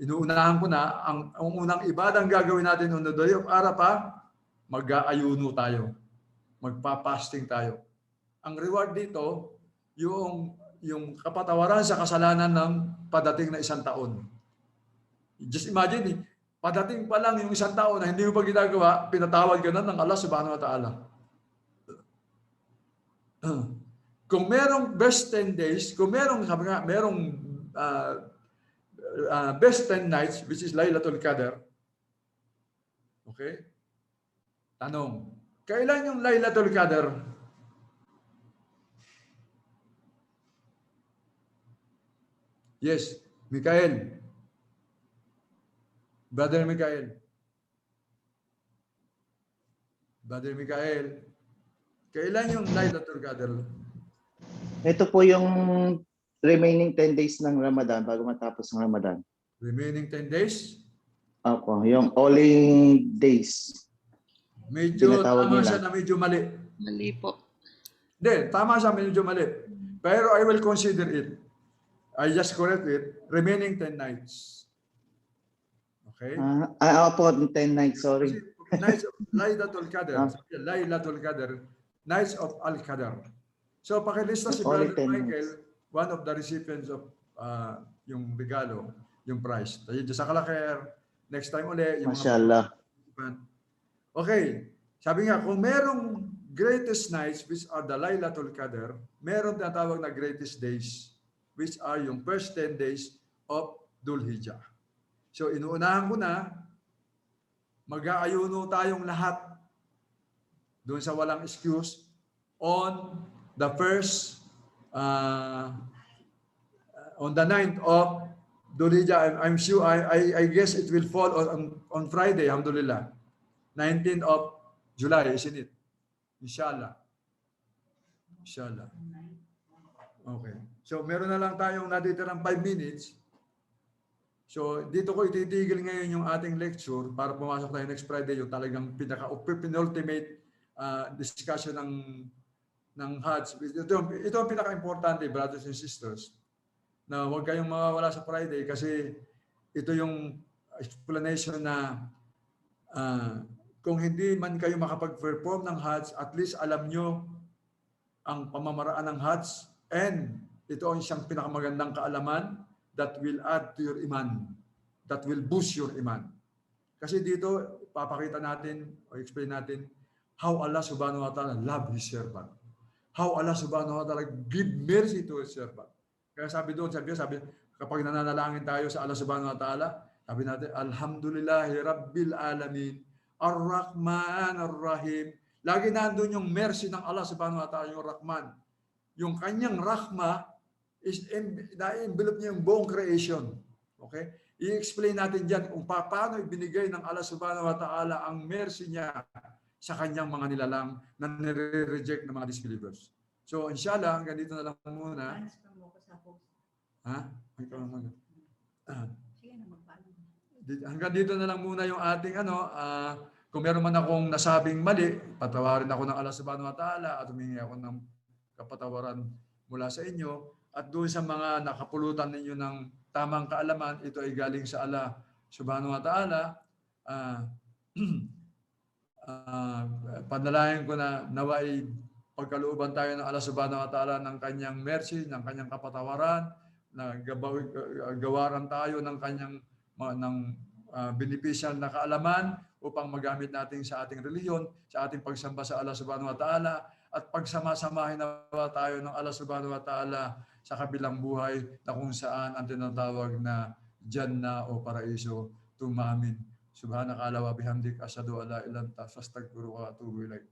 Inuunahan ko na, ang unang ibadang gagawin natin on the day of Arafah, mag-aayuno tayo. Magpa-fasting tayo. Ang reward dito, yung kapatawaran sa kasalanan ng padating na 1 taon. Just imagine, padating pa lang yung 1 taon na hindi mo pa ginagawa, pinatawad ka na ng Allah subhanahu wa ta'ala. Kung merong best 10 days, kung merong, sabi nga, merong best 10 nights, which is Laylatul Qadr, okay? Tanong, kailan yung Laylatul Qadr? Yes, Mikael. Brother Mikael. Brother Mikael. Kailan yung Laylatul Qadr? Ito po yung remaining 10 days ng Ramadan bago matapos ng Ramadan. Remaining 10 days? Opo, yung All-in days. Medyo Tinatawag tama nila. siya na medyo mali. Mali po. Hindi, tama siya medyo mali. Pero I will consider it. I just correct it. Remaining 10 nights. Okay? Opo, 10 nights, sorry. Nights of Laylatul Qadr. Laylatul Qadr. Nights of Al-Qadr. So, pakilista si Only Brother 10 Michael, one of the recipients of yung regalo, yung prize. Tayo sa Kalaker. Next time uli. Yung Mashallah. Okay. Sabi nga, kung merong greatest nights, which are the Laylatul Qadr, meron tinatawag na greatest days, which are yung first 10 days of Dhul Hijjah. So, inuunahan ko na, mag-aayuno tayong lahat doon sa walang excuse on the first, on the 9th of Dhul Hijjah. I'm sure, I guess it will fall on Friday, alhamdulillah. 19th of July, isn't it? Inshallah. Inshallah. Okay. So, meron na lang tayong natitirang 5 minutes. So, dito ko ititigil ngayon yung ating lecture para pumasok tayo next Friday, yung talagang pinaka-penultimate discussion ng Hajj. Ito ang pinaka-importante, brothers and sisters, na huwag kayong mawawala sa Friday kasi ito yung explanation na kung hindi man kayo makapag-perform ng Hajj, at least alam nyo ang pamamaraan ng Hajj, and ito ang isang pinakamagandang kaalaman that will add to your iman, that will boost your iman. Kasi dito, papakita natin o explain natin how Allah subhanahu wa ta'ala love His servant. How Allah subhanahu wa ta'ala give mercy to His servant. Kaya sabi doon, sabi, kapag nananalangin tayo sa Allah subhanahu wa ta'ala, sabi natin, Alhamdulillahi Rabbil Alamin, Ar-Rahman Ar-Rahim. Lagi nandun yung mercy ng Allah subhanahu wa ta'ala, yung Rahman. Yung kanyang rahma is na-envelope niya yung buong creation. Okay? I-explain natin dyan kung paano ibinigay ng Allah subhanahu wa ta'ala ang mercy niya sa kanyang mga nilalang na nire-reject ng mga disbelievers. So, inshallah, hanggang dito na lang muna. Ha? Hanggang dito na lang muna yung ating kung meron man akong nasabing mali, patawarin ako ng Allah subhanahu wa ta'ala at humingi ako ng kapatawaran mula sa inyo. At doon sa mga nakapulutan ninyo ng tamang kaalaman, ito ay galing sa Allah subhanahu wa ta'ala. Panalangin ko na naway pagkalooban tayo ng Allah subhanahu wa ta'ala ng kanyang mercy, ng kanyang kapatawaran, na gawaran tayo ng kanyang beneficial na kaalaman upang magamit natin sa ating reliyon, sa ating pagsamba sa Allah subhanahu wa ta'ala, at pagsama-samahin na tayo ng Allah subhanahu wa ta'ala sa kabilang buhay na kung saan ang tinatawag na Jannah o Paraiso. Tumamin. Subhanaka ala wa bihamdik asyhadu an la ilaha illa anta astaghfiruka wa atubu ilaik.